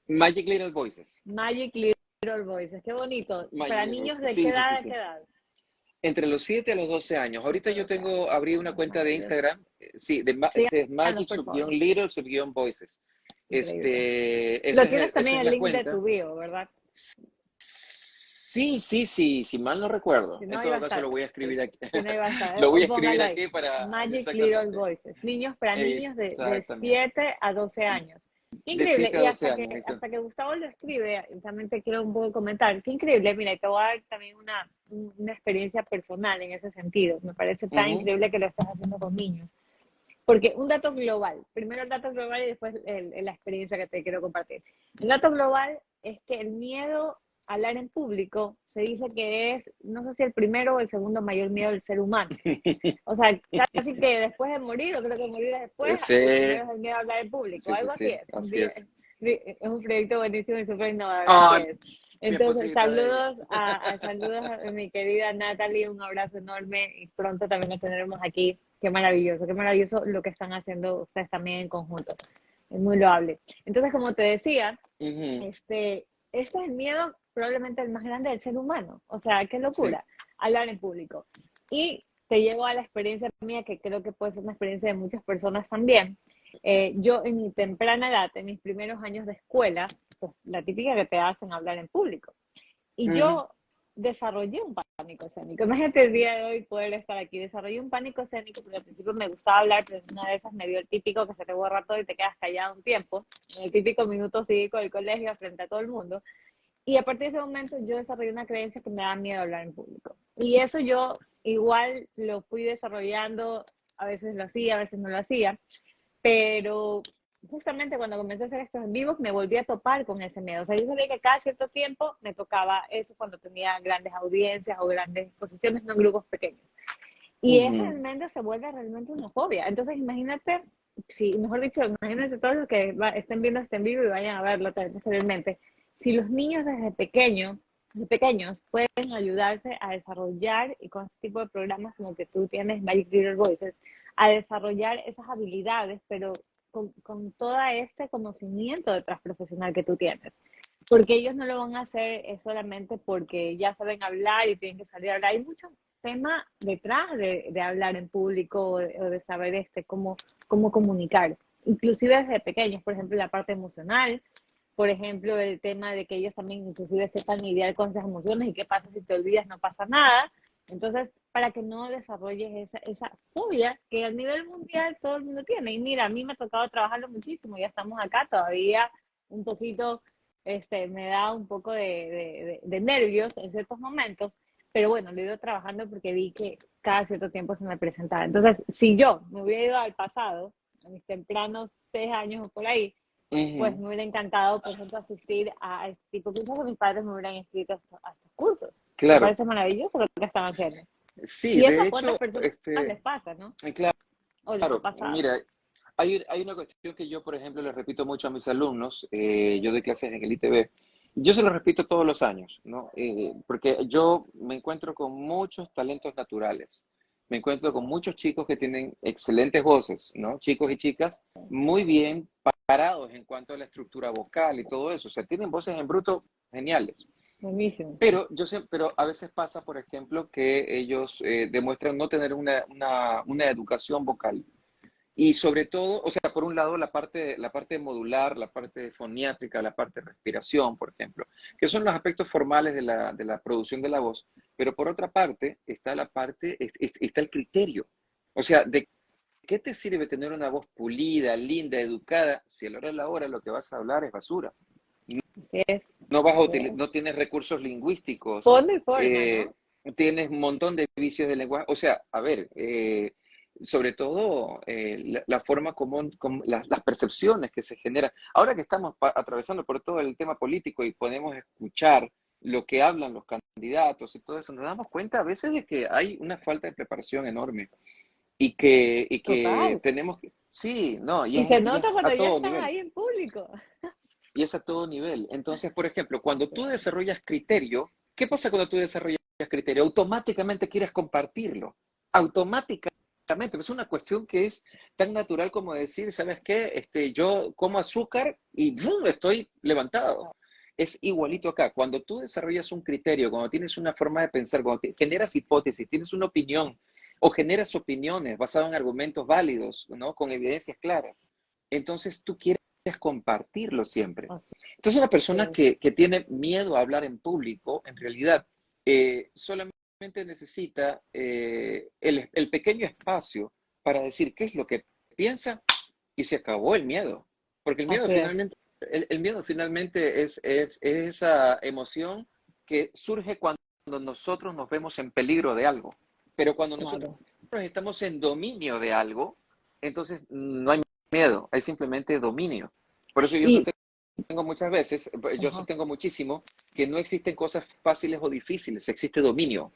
Magic Little Voices. Magic Little Voices, qué bonito. Magic ¿Para Little niños Voices. de qué Sí, sí, edad sí, a qué sí. edad? Entre los 7 a los 12 años. Ahorita Entre yo 12 años. abrí una Ah, cuenta de maravilloso. Instagram, sí, ese es Síganos, Magic por favor. Little Voices. Increíble. Lo Esa tienes esa también es el la link de tu cuenta. bio, ¿verdad? Sí, sí, sí, si mal no recuerdo. Si no, En ahí va a todo caso estar. lo voy a escribir Sí. aquí. Si no, ahí va a estar. Lo voy a escribir Póngalo ahí. aquí para, Magic Little exactamente, Voices. Niños para niños de exactamente. 7 a 12 años. De Increíble. 7 a Y 12 años, dice. hasta que Gustavo lo escribe, y también te quiero un poco comentar. Qué increíble. Mira, y te voy a dar también una experiencia personal en ese sentido. Me parece tan Ujú, increíble que lo estás haciendo con niños. Porque un dato global, primero el dato global y después la experiencia que te quiero compartir. El dato global es que el miedo a hablar en público se dice que es, no sé si el primero o el segundo mayor miedo del ser humano. O sea, casi que después de morir, o creo que morir después, Sí, el primero es el miedo a hablar en público, sí, sí, algo así sí, es. así es. Es un proyecto buenísimo y súper innovador, así Ah, es. mi Entonces, esposita de ella. saludos a mi querida Natalie, un abrazo enorme y pronto también nos tendremos aquí. Qué maravilloso lo que están haciendo ustedes también en conjunto. Es muy loable. Entonces, como te decía, Ujú, este es el miedo probablemente el más grande del ser humano. O sea, qué sí. locura, hablar en público. Y te llevo a la experiencia mía, que creo que puede ser una experiencia de muchas personas también. Yo en mi temprana edad, en mis primeros años de escuela, pues la típica que te hacen hablar en público. Y Ujú, yo desarrollé un pánico escénico. Imagínate el día de hoy poder estar aquí. Desarrollé un pánico escénico porque al principio me gustaba hablar, pero una de esas me dio el típico que se te borra todo y te quedas callado un tiempo, en el típico minuto cívico del colegio frente a todo el mundo. Y a partir de ese momento yo desarrollé una creencia que me da miedo hablar en público. Y eso yo igual lo fui desarrollando, a veces lo hacía, a veces no lo hacía, pero justamente cuando comencé a hacer estos en vivos me volví a topar con ese miedo. O sea, yo sabía que cada cierto tiempo me tocaba eso cuando tenía grandes audiencias o grandes exposiciones, no en grupos pequeños. Y es ujú. realmente, se vuelve realmente una fobia. Entonces, imagínate, si, mejor dicho, imagínate todos los que estén viendo este en vivo y vayan a verlo también posteriormente. Si los niños desde pequeños pueden ayudarse a desarrollar, y con este tipo de programas como que tú tienes, Magic Leader Voices, a desarrollar esas habilidades, pero con todo este conocimiento detrás profesional que tú tienes. Porque ellos no lo van a hacer solamente porque ya saben hablar y tienen que salir a hablar. Hay muchos temas detrás de hablar en público o de saber cómo comunicar. Inclusive desde pequeños, por ejemplo, la parte emocional, por ejemplo, el tema de que ellos también inclusive sepan lidiar con esas emociones y qué pasa si te olvidas, no pasa nada. Entonces, para que no desarrolles esa fobia que a nivel mundial todo el mundo tiene. Y mira, a mí me ha tocado trabajarlo muchísimo, ya estamos acá todavía un poquito, me da un poco de nervios en ciertos momentos, pero bueno, lo he ido trabajando porque vi que cada cierto tiempo se me presentaba. Entonces, si yo me hubiera ido al pasado, a mis tempranos 6 años o por ahí, pues Ujú. me hubiera encantado, por ejemplo, asistir a este tipo de cursos que mis padres me hubieran inscrito a estos cursos. Me Claro, parece maravilloso lo que están haciendo. sí, Y eso de a cuántas hecho, personas les pasa, ¿no? O les ha claro, pasado. mira, hay una cuestión que yo, por ejemplo, le repito mucho a mis alumnos, yo doy clases en el ITB, yo se lo repito todos los años, ¿no? Porque yo me encuentro con muchos talentos naturales, me encuentro con muchos chicos que tienen excelentes voces, ¿no? Chicos y chicas muy bien parados en cuanto a la estructura vocal y todo eso, o sea, tienen voces en bruto geniales. Buenísimo. Pero a veces pasa, por ejemplo, que ellos demuestran no tener una educación vocal. Y sobre todo, o sea, por un lado la parte modular, la parte foniátrica, la parte de respiración, por ejemplo, que son los aspectos formales de la producción de la voz, pero por otra parte está la parte, está el criterio. O sea, ¿de qué te sirve tener una voz pulida, linda, educada, si a la hora de la hora lo que vas a hablar es basura? Así es, No vas a así es. no tienes recursos lingüísticos, Fondo y forma, eh, ¿no? tienes un montón de vicios de lenguaje. O sea, a ver, sobre todo la forma como las percepciones que se generan. Ahora que estamos atravesando por todo el tema político y podemos escuchar lo que hablan los candidatos y todo eso, nos damos cuenta a veces de que hay una falta de preparación enorme y que Total. tenemos que, sí, no, Y se y es nota a cuando ya todo estás nivel. ahí en público. Y es a todo nivel. Entonces, por ejemplo, cuando tú desarrollas criterio, ¿qué pasa cuando tú desarrollas criterio? Automáticamente quieres compartirlo. Automáticamente. Es una cuestión que es tan natural como decir, ¿sabes qué? Yo como azúcar y ¡bum! Estoy levantado. Es igualito acá. Cuando tú desarrollas un criterio, cuando tienes una forma de pensar, cuando generas hipótesis, tienes una opinión o generas opiniones basadas en argumentos válidos, ¿no? Con evidencias claras, entonces tú quieres compartirlo siempre. Así Entonces, una persona es. que tiene miedo a hablar en público, en realidad, solamente necesita el pequeño espacio para decir qué es lo que piensa y se acabó el miedo. Porque Así es. el miedo finalmente es esa emoción que surge cuando nosotros nos vemos en peligro de algo. Pero cuando nosotros Claro. estamos en dominio de algo, entonces no hay miedo, hay simplemente dominio. Por eso yo Y, sostengo muchas veces, yo ajá. sostengo muchísimo que no existen cosas fáciles o difíciles, existe dominio.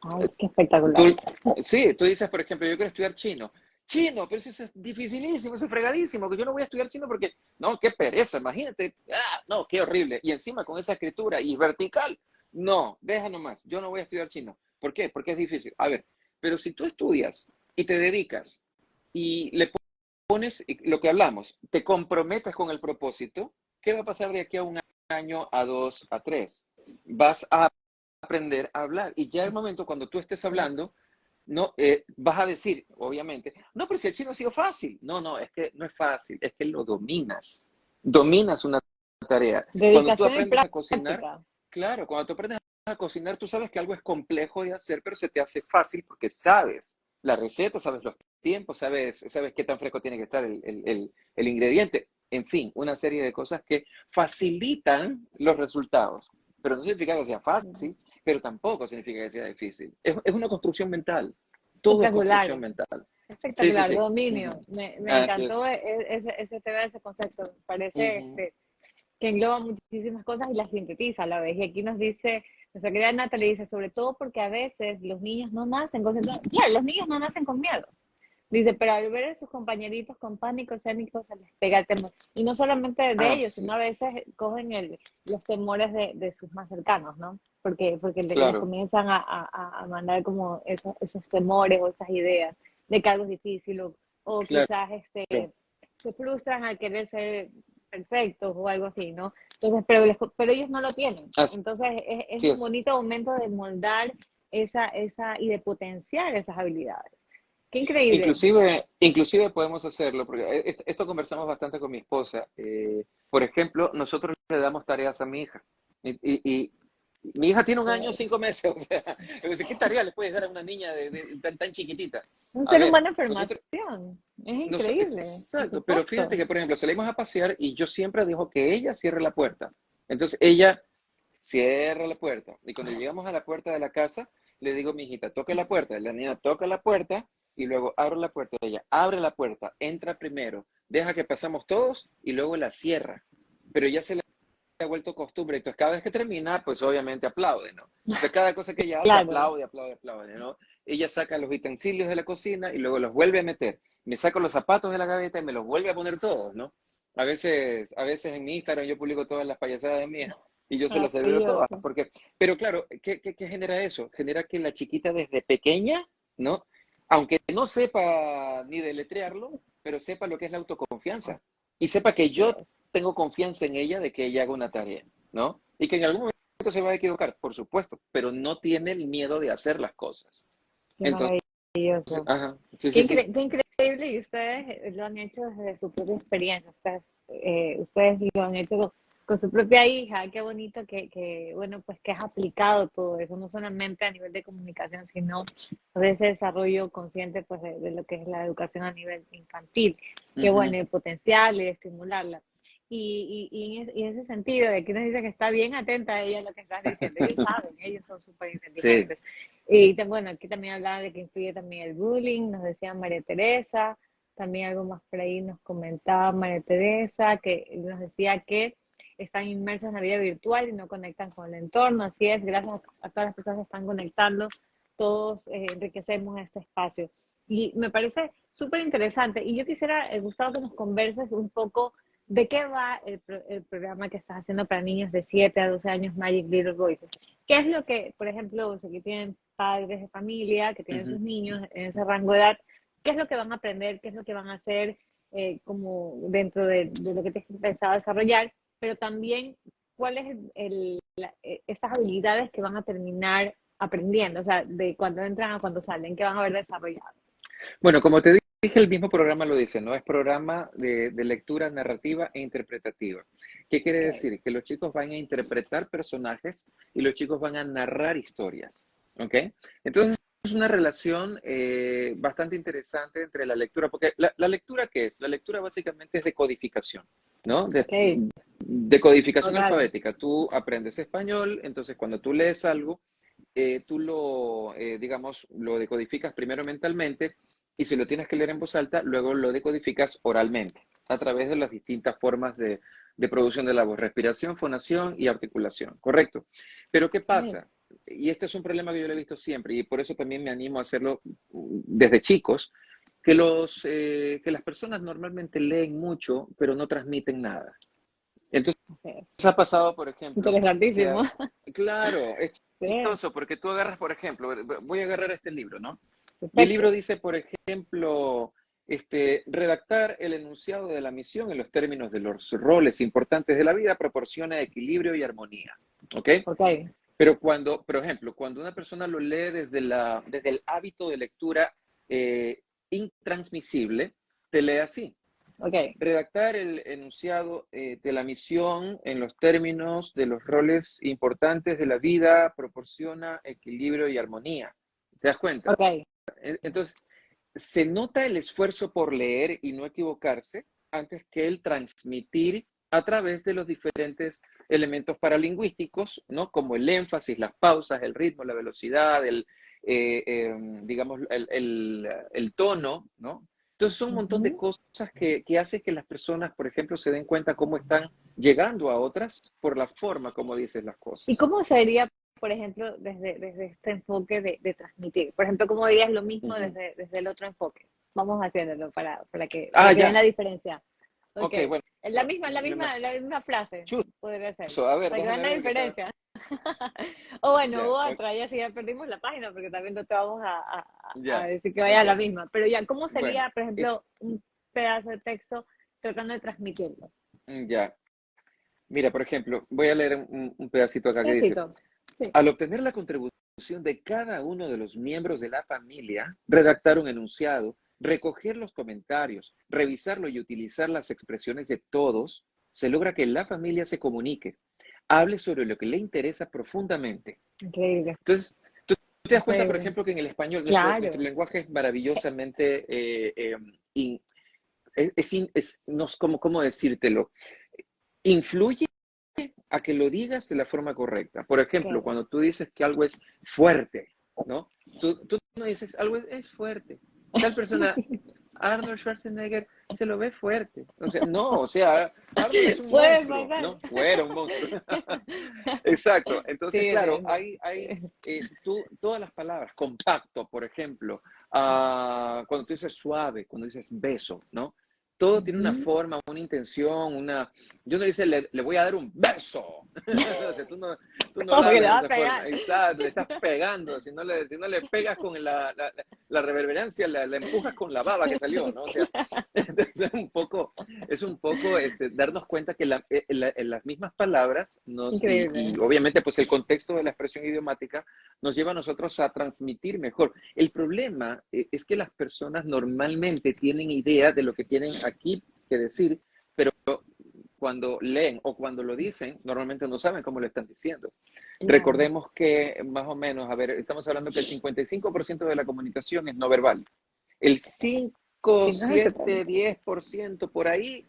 Ay, qué espectacular. Tú, sí, tú dices, por ejemplo, yo quiero estudiar chino. Chino, pero eso es dificilísimo, eso es fregadísimo, que yo no voy a estudiar chino porque, no, qué pereza, imagínate, no, qué horrible. Y encima con esa escritura y vertical, no, deja nomás, yo no voy a estudiar chino. ¿Por qué? Porque es difícil. A ver, pero si tú estudias y te dedicas y le pones lo que hablamos, te comprometes con el propósito, ¿qué va a pasar de aquí a un año, a dos, a tres? Vas a aprender a hablar. Y ya el momento cuando tú estés hablando, no, vas a decir, obviamente, no, pero si el chino ha sido fácil. No, no, es que no es fácil, es que lo dominas. Dominas una tarea. Cuando tú Dedicación y aprendes a cocinar, práctica. claro, cuando tú aprendes a cocinar, tú sabes que algo es complejo de hacer, pero se te hace fácil porque sabes la receta, sabes los tiempos, sabes qué tan fresco tiene que estar el ingrediente. En fin, una serie de cosas que facilitan los resultados. Pero no significa que sea fácil, pero tampoco significa que sea difícil. Es una construcción mental. Todo es construcción Espectacular. mental. Sí, sí, Espectacular, sí. dominio. Ujú. Me Así es. encantó ese tema, ese concepto. Me parece Ujú. que engloba muchísimas cosas y las sintetiza a la vez. Y aquí nos dice, nuestra querida Natalie dice, sobre todo porque a veces los niños no nacen con... Claro, los niños no nacen con miedo. Dice, pero al ver a sus compañeritos con pánico escénico se les pega el temor. Y no solamente de ellos, Así sino a es. veces cogen los temores de sus más cercanos, ¿no? Porque les Claro, comienzan a mandar como esos temores o esas ideas de que algo es difícil o claro. quizás se frustran al querer ser perfectos o algo así, ¿no? Entonces, pero ellos no lo tienen. Así Entonces, es un es. bonito momento de moldar y de potenciar esas habilidades. Qué increíble. Inclusive podemos hacerlo, porque esto conversamos bastante con mi esposa. Por ejemplo, nosotros le damos tareas a mi hija. Y mi hija tiene un año, 5 meses. O sea, ¿qué tarea le puedes dar a una niña tan chiquitita? Un A ser ver, humano en nosotros, formación. Es increíble, por exacto, pero fíjate supuesto. que, por ejemplo, salimos a pasear y yo siempre dejo que ella cierre la puerta. Entonces ella cierra la puerta. Y cuando llegamos a la puerta de la casa, le digo a mi hijita, toque la puerta. La niña toca la puerta y luego abre la puerta. Ella abre la puerta, entra primero, deja que pasamos todos y luego la cierra. Pero ya se le ha vuelto costumbre. Entonces, cada vez que termina, pues obviamente aplaude, ¿no? Entonces, cada cosa que ella hace, Claro. aplaude, aplaude, aplaude, ¿no? Ella saca los utensilios de la cocina y luego los vuelve a meter. Me saco los zapatos de la gaveta y me los vuelve a poner todos, ¿no? A veces en mi Instagram yo publico todas las payasadas de mías y yo se las celebro todas, Maravilloso. porque, pero claro, ¿qué genera eso? Genera que la chiquita desde pequeña, ¿no? Aunque no sepa ni deletrearlo, pero sepa lo que es la autoconfianza y sepa que Así yo es. tengo confianza en ella de que ella haga una tarea, ¿no? Y que en algún momento se va a equivocar, por supuesto, pero no tiene el miedo de hacer las cosas. Qué Entonces, maravilloso. ajá, sí, sí, sí. Qué increíble y ustedes lo han hecho desde su propia experiencia. Ustedes lo han hecho con su propia hija. Qué bonito bueno, pues que has aplicado todo eso, no solamente a nivel de comunicación, sino de ese desarrollo consciente pues de lo que es la educación a nivel infantil. Qué Ujú. bueno, y potencial y estimularla. Y en ese sentido, de que nos dice que está bien atenta a ella a lo que estás diciendo. Ellos saben, ellos son súper Sí. inteligentes. Bueno, aquí también hablaba de que influye también el bullying, nos decía María Teresa, también algo más por ahí nos comentaba María Teresa, que nos decía que están inmersos en la vida virtual y no conectan con el entorno. Así es, gracias a todas las personas que están conectando, todos enriquecemos este espacio. Y me parece súper interesante. Y yo quisiera, Gustavo, que nos converses un poco de qué va el programa que estás haciendo para niños de 7 a 12 años, Magic Little Voices. ¿Qué es lo que, por ejemplo, si aquí tienen padres de familia que tienen Ujú. sus niños en ese rango de edad, qué es lo que van a aprender, qué es lo que van a hacer como dentro de lo que te has pensado desarrollar, pero también cuáles esas habilidades que van a terminar aprendiendo, o sea, de cuando entran a cuando salen, que van a haber desarrollado. Bueno, como te dije, el mismo programa lo dice, ¿no? Es programa de lectura narrativa e interpretativa. ¿Qué quiere Okay. decir? Que los chicos van a interpretar personajes y los chicos van a narrar historias, ¿ok? Entonces, es una relación bastante interesante entre la lectura, porque la lectura, ¿qué es? La lectura básicamente es de codificación, ¿no? Ok, De codificación oral. alfabética. Tú aprendes español, entonces cuando tú lees algo, tú digamos, lo decodificas primero mentalmente y si lo tienes que leer en voz alta, luego lo decodificas oralmente, a través de las distintas formas de producción de la voz, respiración, fonación y articulación, ¿correcto? Pero ¿qué Ok, pasa? Y este es un problema que yo lo he visto siempre, y por eso también me animo a hacerlo desde chicos, que las personas normalmente leen mucho, pero no transmiten nada. Entonces, ok. ha pasado, por ejemplo, Interesantísimo. claro, es Sí, chistoso, porque tú agarras, por ejemplo, voy a agarrar este libro, ¿no? Y el perfecto. libro dice, por ejemplo, redactar el enunciado de la misión en los términos de los roles importantes de la vida proporciona equilibrio y armonía, ¿ok? Ok, Pero cuando, por ejemplo, cuando una persona lo lee desde el hábito de lectura intransmisible, te lee así. ok. Redactar el enunciado de la misión en los términos de los roles importantes de la vida proporciona equilibrio y armonía. ¿Te das cuenta? Ok, Entonces, se nota el esfuerzo por leer y no equivocarse antes que el transmitir a través de los diferentes elementos paralingüísticos, ¿no? Como el énfasis, las pausas, el ritmo, la velocidad, digamos, el tono, ¿no? Entonces son un montón de ujú. cosas que hacen que las personas, por ejemplo, se den cuenta cómo están llegando a otras por la forma como dices las ¿Y cosas. cómo sería, por ejemplo, desde este enfoque de transmitir? Por ejemplo, ¿cómo dirías lo mismo Ujú. desde el otro enfoque? Vamos haciéndolo para Ah, que vean ya. la diferencia. Ok, Ok, bueno. es la misma frase, podría ser, Chuso, a ver, para que vean déjame la ver qué tal. diferencia. O bueno, Ya, u otra, ya si ya perdimos la página, porque también no te vamos a ya, decir que vaya a ok. la misma. Pero ya, ¿cómo Bueno, sería, por ejemplo, un pedazo de texto tratando de transmitirlo? ya. Mira, por ejemplo, voy a leer un pedacito acá que dice, Necesito. Sí. al obtener la contribución de cada uno de los miembros de la familia, redactar un enunciado, recoger los comentarios, revisarlo y utilizar las expresiones de todos, se logra que la familia se comunique, hable sobre lo que le interesa profundamente. Increíble, Entonces, tú te das cuenta, por increíble. ejemplo, que en el español nuestro Claro, lenguaje es maravillosamente, no sé cómo decírtelo, influye a que lo digas de la forma correcta. Por ejemplo, ok. cuando tú dices que algo es fuerte, ¿no? Tú no dices algo es fuerte. Tal persona, Arnold Schwarzenegger, se lo ve fuerte. O sea, no, o sea, Arnold es un Puede monstruo, pasar. ¿no? Fuera un monstruo. Exacto. Sí, Entonces, claro, entiendo. todas las palabras, compacto, por ejemplo, cuando tú dices suave, cuando dices beso, ¿no? Todo tiene una Ujú. forma, una intención, yo no dice, le voy a dar un beso. O sea, tú no lo Como que le hablas de va a esa forma. pegar. Exacto, le estás pegando. Si no le pegas con la reverberancia, la empujas con la baba que salió, ¿no? O sea, entonces es un poco darnos cuenta que las mismas palabras Increíble. y obviamente pues el contexto de la expresión idiomática nos lleva a nosotros a transmitir mejor. El problema es que las personas normalmente tienen idea de lo que tienen aquí que decir, pero cuando leen o cuando lo dicen, normalmente no saben cómo lo están diciendo. Claro. Recordemos que más o menos, a ver, estamos hablando que el 55% de la comunicación es no verbal. El 5, Si no es el 7, 70. 10% por ahí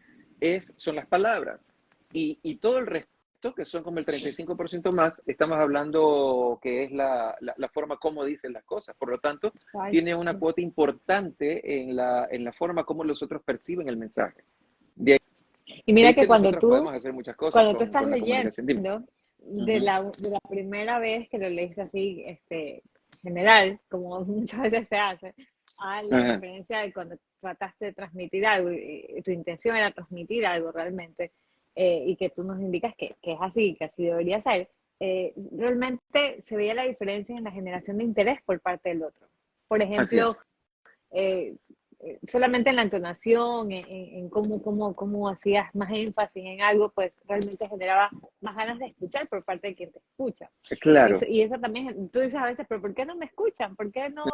son las palabras. Y todo el resto, que son como el 35% más, estamos hablando que es la forma como dicen las cosas. Por lo tanto, tiene una Exacto. cuota importante en la forma como los otros perciben el mensaje. De Y mira ahí que que nosotros podemos hacer muchas cosas cuando tú con, estás con la comunicación. Dime. leyendo, Ujú, de la primera vez que lo leíste así, general, como muchas veces se hace, a la ajá, referencia de cuando trataste de transmitir algo y tu intención era transmitir algo realmente, y que tú nos indicas que es así, que así debería ser, realmente se veía la diferencia en la generación de interés por parte del otro. Por así ejemplo, es. eh, solamente en la entonación, en cómo hacías más énfasis en algo, pues realmente generaba más ganas de escuchar por parte de quien te escucha. Claro. Y eso también, tú dices a veces, pero ¿por qué no me escuchan? ¿Por qué no?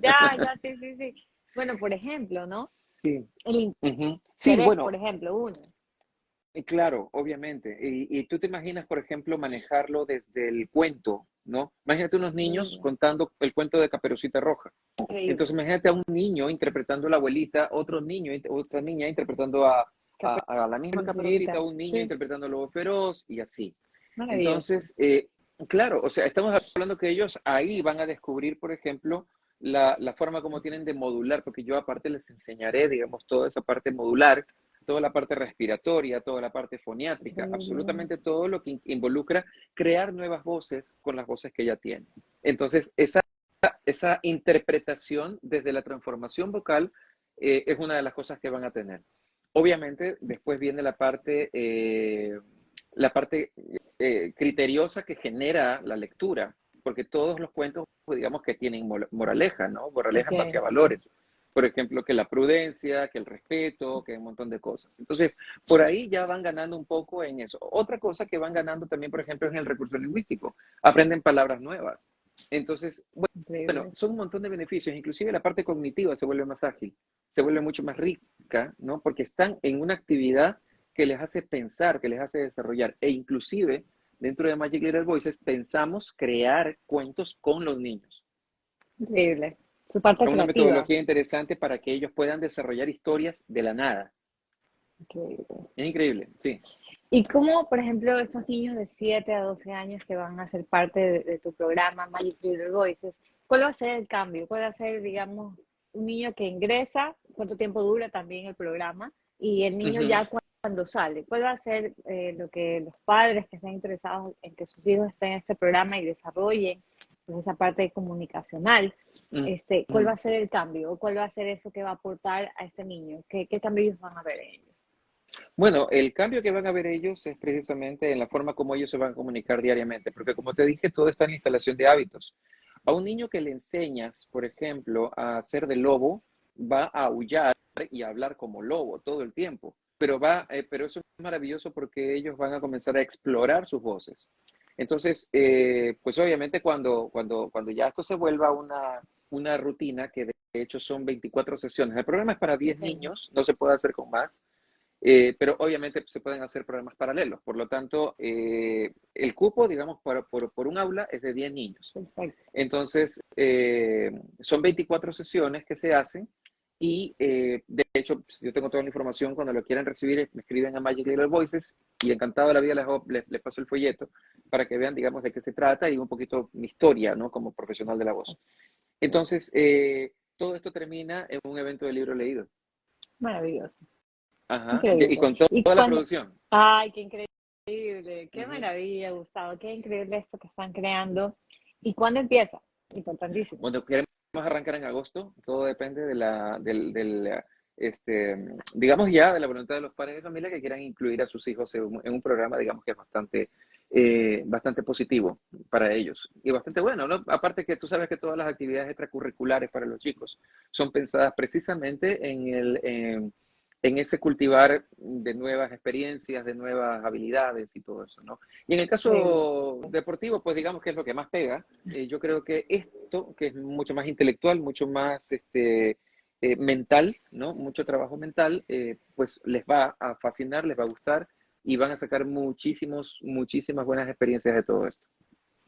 Ya, sí. Bueno, por ejemplo, ¿no? Sí. El Ujú. Sí, interés, por bueno, ejemplo, uno. claro, obviamente. Y tú te imaginas, por ejemplo, manejarlo desde el cuento, ¿no? Imagínate unos niños Increíble, contando el cuento de Caperucita Roja. Entonces, increíble. imagínate a un niño interpretando a la abuelita, otro niño, otra niña interpretando a la misma Caperucita, Caperucita, un niño sí, interpretando al lobo feroz y así. maravilloso. Entonces, claro, o sea, estamos hablando que ellos ahí van a descubrir, por ejemplo, la forma como tienen de modular, porque yo aparte les enseñaré, digamos, toda esa parte modular, toda la parte respiratoria, toda la parte foniátrica, Increíble. absolutamente todo lo que involucra crear nuevas voces con las voces que ya tienen. Entonces, esa interpretación desde la transformación vocal es una de las cosas que van a tener. Obviamente, después viene la parte criteriosa que genera la lectura, porque todos los cuentos, pues, digamos que tienen moraleja, ¿no? Moraleja en base Ok. a valores. Por ejemplo, que la prudencia, que el respeto, que un montón de cosas. Entonces, por ahí ya van ganando un poco en eso. Otra cosa que van ganando también, por ejemplo, es en el recurso lingüístico. Aprenden palabras nuevas. Entonces, bueno, Increíble. son un montón de beneficios. Inclusive la parte cognitiva se vuelve más ágil, se vuelve mucho más rica, ¿no? Porque están en una actividad que les hace pensar, que les hace desarrollar. E inclusive, dentro de Magic Little Voices, pensamos crear cuentos con los niños. Increíble. Su parte Es una creativa. metodología interesante para que ellos puedan desarrollar historias de la nada. Increíble. Es increíble, sí. ¿Y cómo, por ejemplo, estos niños de 7 a 12 años que van a ser parte de tu programa Magic Little Voices, cuál va a ser el cambio? ¿Cuál va a ser, digamos, un niño que ingresa? ¿Cuánto tiempo dura también el programa? Y el niño Ujú. ya cuando sale, ¿cuál va a ser lo que los padres que estén interesados en que sus hijos estén en este programa y desarrollen pues, esa parte comunicacional? ¿Cuál va Ujú. a ser el cambio? ¿O cuál va a ser eso que va a aportar a ese niño? ¿Qué cambio ellos van a ver en ellos? Bueno, el cambio que van a ver ellos es precisamente en la forma como ellos se van a comunicar diariamente, porque como te dije, todo está en la instalación de hábitos. A un niño que le enseñas, por ejemplo, a hacer de lobo, va a aullar y a hablar como lobo todo el tiempo, pero eso es maravilloso porque ellos van a comenzar a explorar sus voces. Entonces, pues obviamente cuando ya esto se vuelva una rutina, que de hecho son 24 sesiones, el programa es para 10 Okay. niños, no se puede hacer con más. Pero obviamente se pueden hacer programas paralelos. Por lo tanto, el cupo, digamos, por un aula es de 10 niños. Perfecto. Entonces, son 24 sesiones que se hacen y de hecho, yo tengo toda la información. Cuando lo quieran recibir, me escriben a Magic Little Voices y encantado de la vida les paso el folleto para que vean, digamos, de qué se trata y un poquito mi historia, ¿no? Como profesional de la voz. Entonces, todo esto termina en un evento de libro leído. Maravilloso. Ajá. Y Increíble. con Y toda la cuando, producción. ay, qué increíble, qué Ujú. maravilla, Gustavo, qué increíble esto que están creando. ¿Y cuándo empieza? Importantísimo. Bueno, queremos arrancar en agosto, todo depende digamos ya, de la voluntad de los padres de familia que quieran incluir a sus hijos en un programa, digamos que es bastante positivo para ellos y bastante bueno, ¿no? Aparte que tú sabes que todas las actividades extracurriculares para los chicos son pensadas precisamente en ese cultivar de nuevas experiencias, de nuevas habilidades y todo eso, ¿no? Y en el Increíble. caso deportivo, pues digamos que es lo que más pega. Yo creo que esto, que es mucho más intelectual, mucho más mental, ¿no? Mucho trabajo mental, pues les va a fascinar, les va a gustar y van a sacar muchísimas buenas experiencias de todo esto.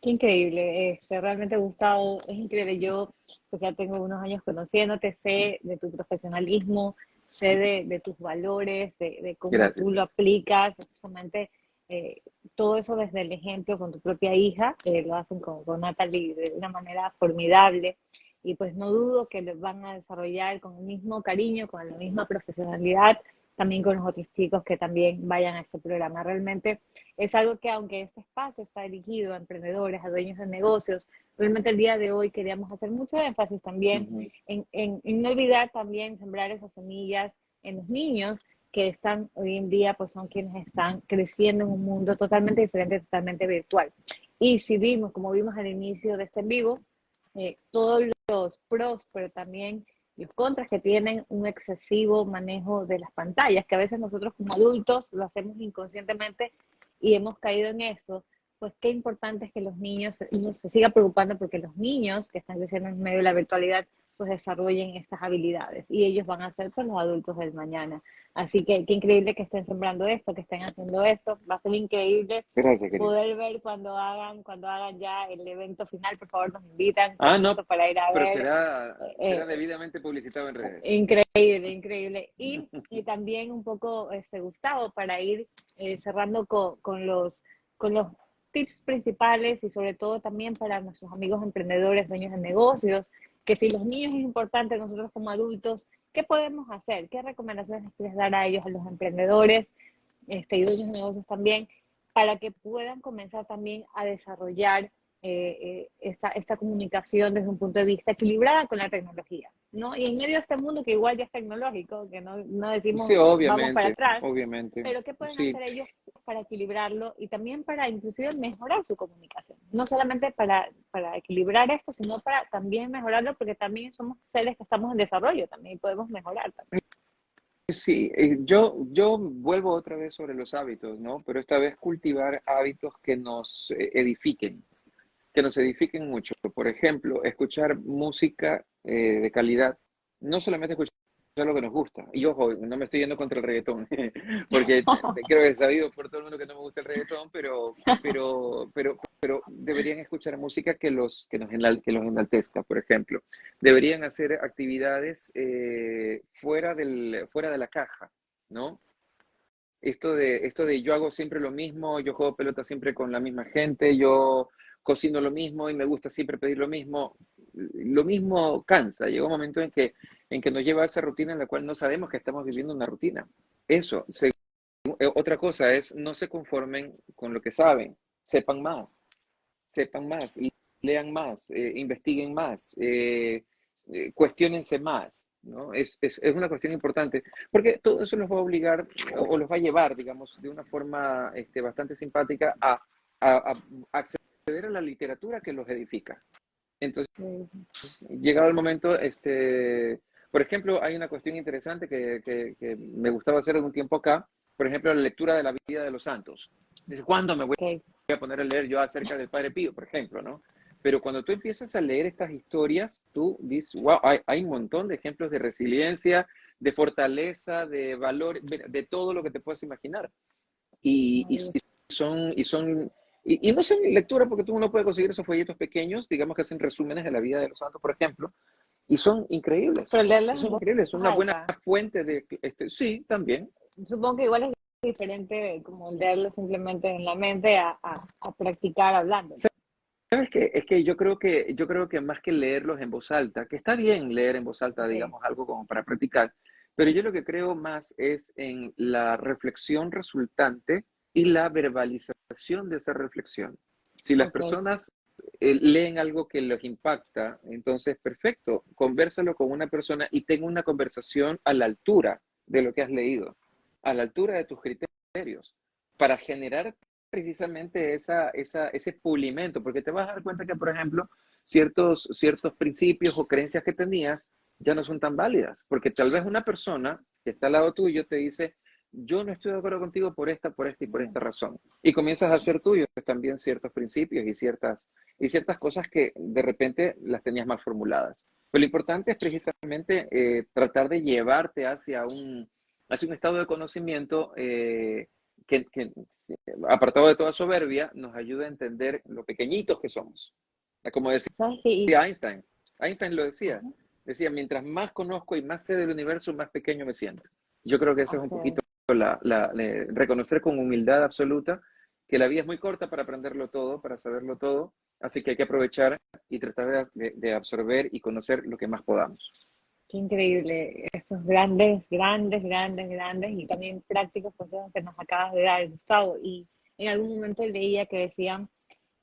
Qué increíble. Realmente, Gustavo, es increíble. Yo, pues ya tengo unos años conociéndote, sé de tu profesionalismo, sé de tus valores, de cómo tú Gracias. lo aplicas, justamente todo eso desde el ejemplo con tu propia hija, lo hacen con Natalie de una manera formidable. Y pues no dudo que lo van a desarrollar con el mismo cariño, con la misma profesionalidad, también con los otros chicos que también vayan a este programa. Realmente es algo que aunque este espacio está dirigido a emprendedores, a dueños de negocios, realmente el día de hoy queríamos hacer mucho énfasis también Ujú. en no olvidar también sembrar esas semillas en los niños que están hoy en día, pues son quienes están creciendo en un mundo totalmente diferente, totalmente virtual. Y si vimos, como vimos al inicio de este en vivo, todos los pros, pero también los contras que tienen un excesivo manejo de las pantallas, que a veces nosotros como adultos lo hacemos inconscientemente y hemos caído en esto, pues qué importante es que los niños, uno se siga preocupando porque los niños que están creciendo en medio de la virtualidad, pues desarrollen estas habilidades y ellos van a ser pues los adultos del mañana. Así que qué increíble que estén sembrando esto, que estén haciendo esto, va a ser increíble Gracias, querido. poder ver cuando hagan ya el evento final. Por favor, nos invitan con Ah, no, gusto para ir a pero ver. será Eh, debidamente publicitado en redes. Increíble, increíble. Y también un poco, Gustavo, para ir cerrando con los tips principales y sobre todo también para nuestros amigos emprendedores, dueños de negocios, que si los niños es importante, nosotros como adultos, ¿qué podemos hacer? ¿Qué recomendaciones les quieres dar a ellos, a los emprendedores y dueños de negocios también, para que puedan comenzar también a desarrollar esta comunicación desde un punto de vista equilibrada con la tecnología, ¿no? Y en medio de este mundo que igual ya es tecnológico, que no decimos Sí, vamos para obviamente, atrás, obviamente. pero ¿qué pueden Sí, hacer ellos para equilibrarlo y también para inclusive mejorar su comunicación? No solamente para equilibrar esto, sino para también mejorarlo, porque también somos seres que estamos en desarrollo también y podemos mejorar también. sí, yo vuelvo otra vez sobre los hábitos, ¿no? Pero esta vez cultivar hábitos que nos edifiquen mucho. Por ejemplo, escuchar música de calidad, no solamente escuchar lo que nos gusta. Y ojo, no me estoy yendo contra el reggaetón, porque creo que es sabido por todo el mundo que no me gusta el reggaetón, pero deberían escuchar música que los enaltezca, por ejemplo. Deberían hacer actividades fuera de la caja, ¿no? Esto de yo hago siempre lo mismo, yo juego pelota siempre con la misma gente, yo cocino lo mismo y me gusta siempre pedir lo mismo cansa. Llega un momento en que nos lleva a esa rutina en la cual no sabemos que estamos viviendo una rutina. Eso. Otra cosa es, no se conformen con lo que saben, sepan más, lean más, investiguen más, cuestiónense más, ¿no? Es una cuestión importante, porque todo eso los va a obligar o los va a llevar, digamos, de una forma bastante simpática a acceder a la literatura que los edifica. Entonces, llegado el momento, por ejemplo, hay una cuestión interesante que me gustaba hacer algún tiempo acá, por ejemplo, la lectura de la vida de los santos. Dice, ¿cuándo me voy Okay. a poner a leer yo acerca del Padre Pío, por ejemplo, ¿no? Pero cuando tú empiezas a leer estas historias, tú dices, wow, hay un montón de ejemplos de resiliencia, de fortaleza, de valor, de todo lo que te puedas imaginar. Y, y, y son, y son, y no son lectura porque tú no puedes conseguir esos folletos pequeños, digamos que hacen resúmenes de la vida de los santos, por ejemplo, y son increíbles, Pero leerlas y en son voz increíbles, son una buena alta. fuente de, sí, también. Supongo que igual es diferente como leerlo simplemente en la mente a practicar hablándolo. ¿Sabes qué? Es que yo creo que más que leerlos en voz alta, que está bien leer en voz alta, Okay. digamos, algo como para practicar, pero yo lo que creo más es en la reflexión resultante y la verbalización de esa reflexión. Si las Okay. personas leen algo que los impacta, entonces perfecto, convérsalo con una persona y tenga una conversación a la altura de lo que has leído, a la altura de tus criterios, para generar precisamente ese pulimento, porque te vas a dar cuenta que, por ejemplo, ciertos principios o creencias que tenías ya no son tan válidas, porque tal vez una persona que está al lado tuyo te dice, yo no estoy de acuerdo contigo por esta y por esta razón. Y comienzas a hacer tuyos también ciertos principios y ciertas cosas que de repente las tenías mal formuladas. Pero lo importante es precisamente tratar de llevarte hacia un estado de conocimiento que, apartado de toda soberbia, nos ayuda a entender lo pequeñitos que somos. Como decía ¿Sabes qué? Einstein, Einstein lo Ajá. decía, mientras más conozco y más sé del universo, más pequeño me siento. Yo creo que eso es un Okay. poquito reconocer con humildad absoluta que la vida es muy corta para aprenderlo todo, para saberlo todo, así que hay que aprovechar y tratar de absorber y conocer lo que más podamos. Qué increíble estos grandes, grandes, grandes, grandes y también prácticos consejos que nos acabas de dar, Gustavo. Y en algún momento leía que decían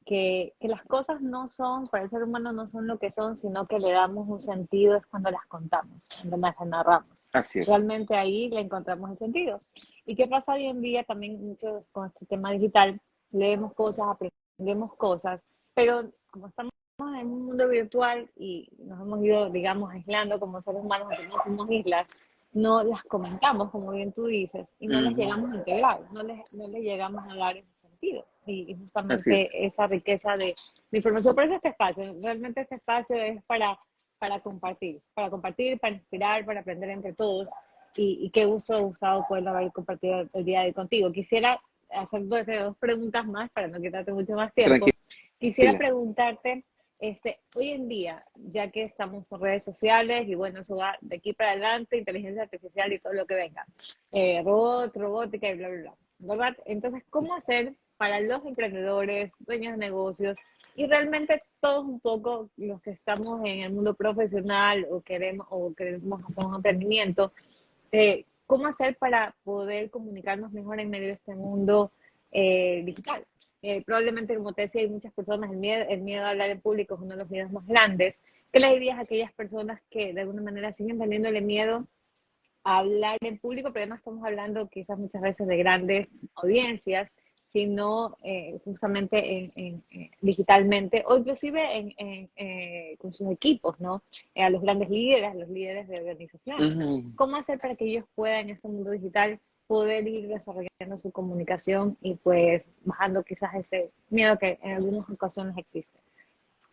que las cosas no son, para el ser humano no son lo que son, sino que le damos un sentido es cuando las contamos, cuando las narramos. Así es. Realmente ahí le encontramos el sentido. ¿Y qué pasa hoy en día también mucho con este tema digital? Leemos cosas, aprendemos cosas, pero como estamos en un mundo virtual y nos hemos ido, digamos, aislando como seres humanos, aunque no somos islas, no las comentamos, como bien tú dices, y no las Ujú. llegamos a integrar, no les llegamos a dar ese sentido y Así es. justamente esa riqueza de información. Por eso este espacio, realmente este espacio es para compartir, para inspirar, para aprender entre todos. Y qué gusto, Gustavo, poder haber compartido el día de hoy contigo. Quisiera hacer dos preguntas más para no quitarte mucho más tiempo. Quisiera Tranquila. preguntarte, hoy en día, ya que estamos con redes sociales y bueno, eso va de aquí para adelante, inteligencia artificial y todo lo que venga, robótica y bla, bla, bla, ¿verdad? Entonces, ¿cómo hacer para los emprendedores, dueños de negocios, Y realmente todos un poco los que estamos en el mundo profesional o queremos hacer un emprendimiento, ¿cómo hacer para poder comunicarnos mejor en medio de este mundo digital? Probablemente, como te decía, hay muchas personas, el miedo a hablar en público es uno de los miedos más grandes. ¿Qué les dirías a aquellas personas que de alguna manera siguen teniéndole miedo a hablar en público, pero no estamos hablando quizás muchas veces de grandes audiencias, sino justamente digitalmente o inclusive con sus equipos, ¿no? A los líderes de organizaciones. Ujú. ¿Cómo hacer para que ellos puedan en este mundo digital poder ir desarrollando su comunicación y pues bajando quizás ese miedo que en algunas ocasiones existe?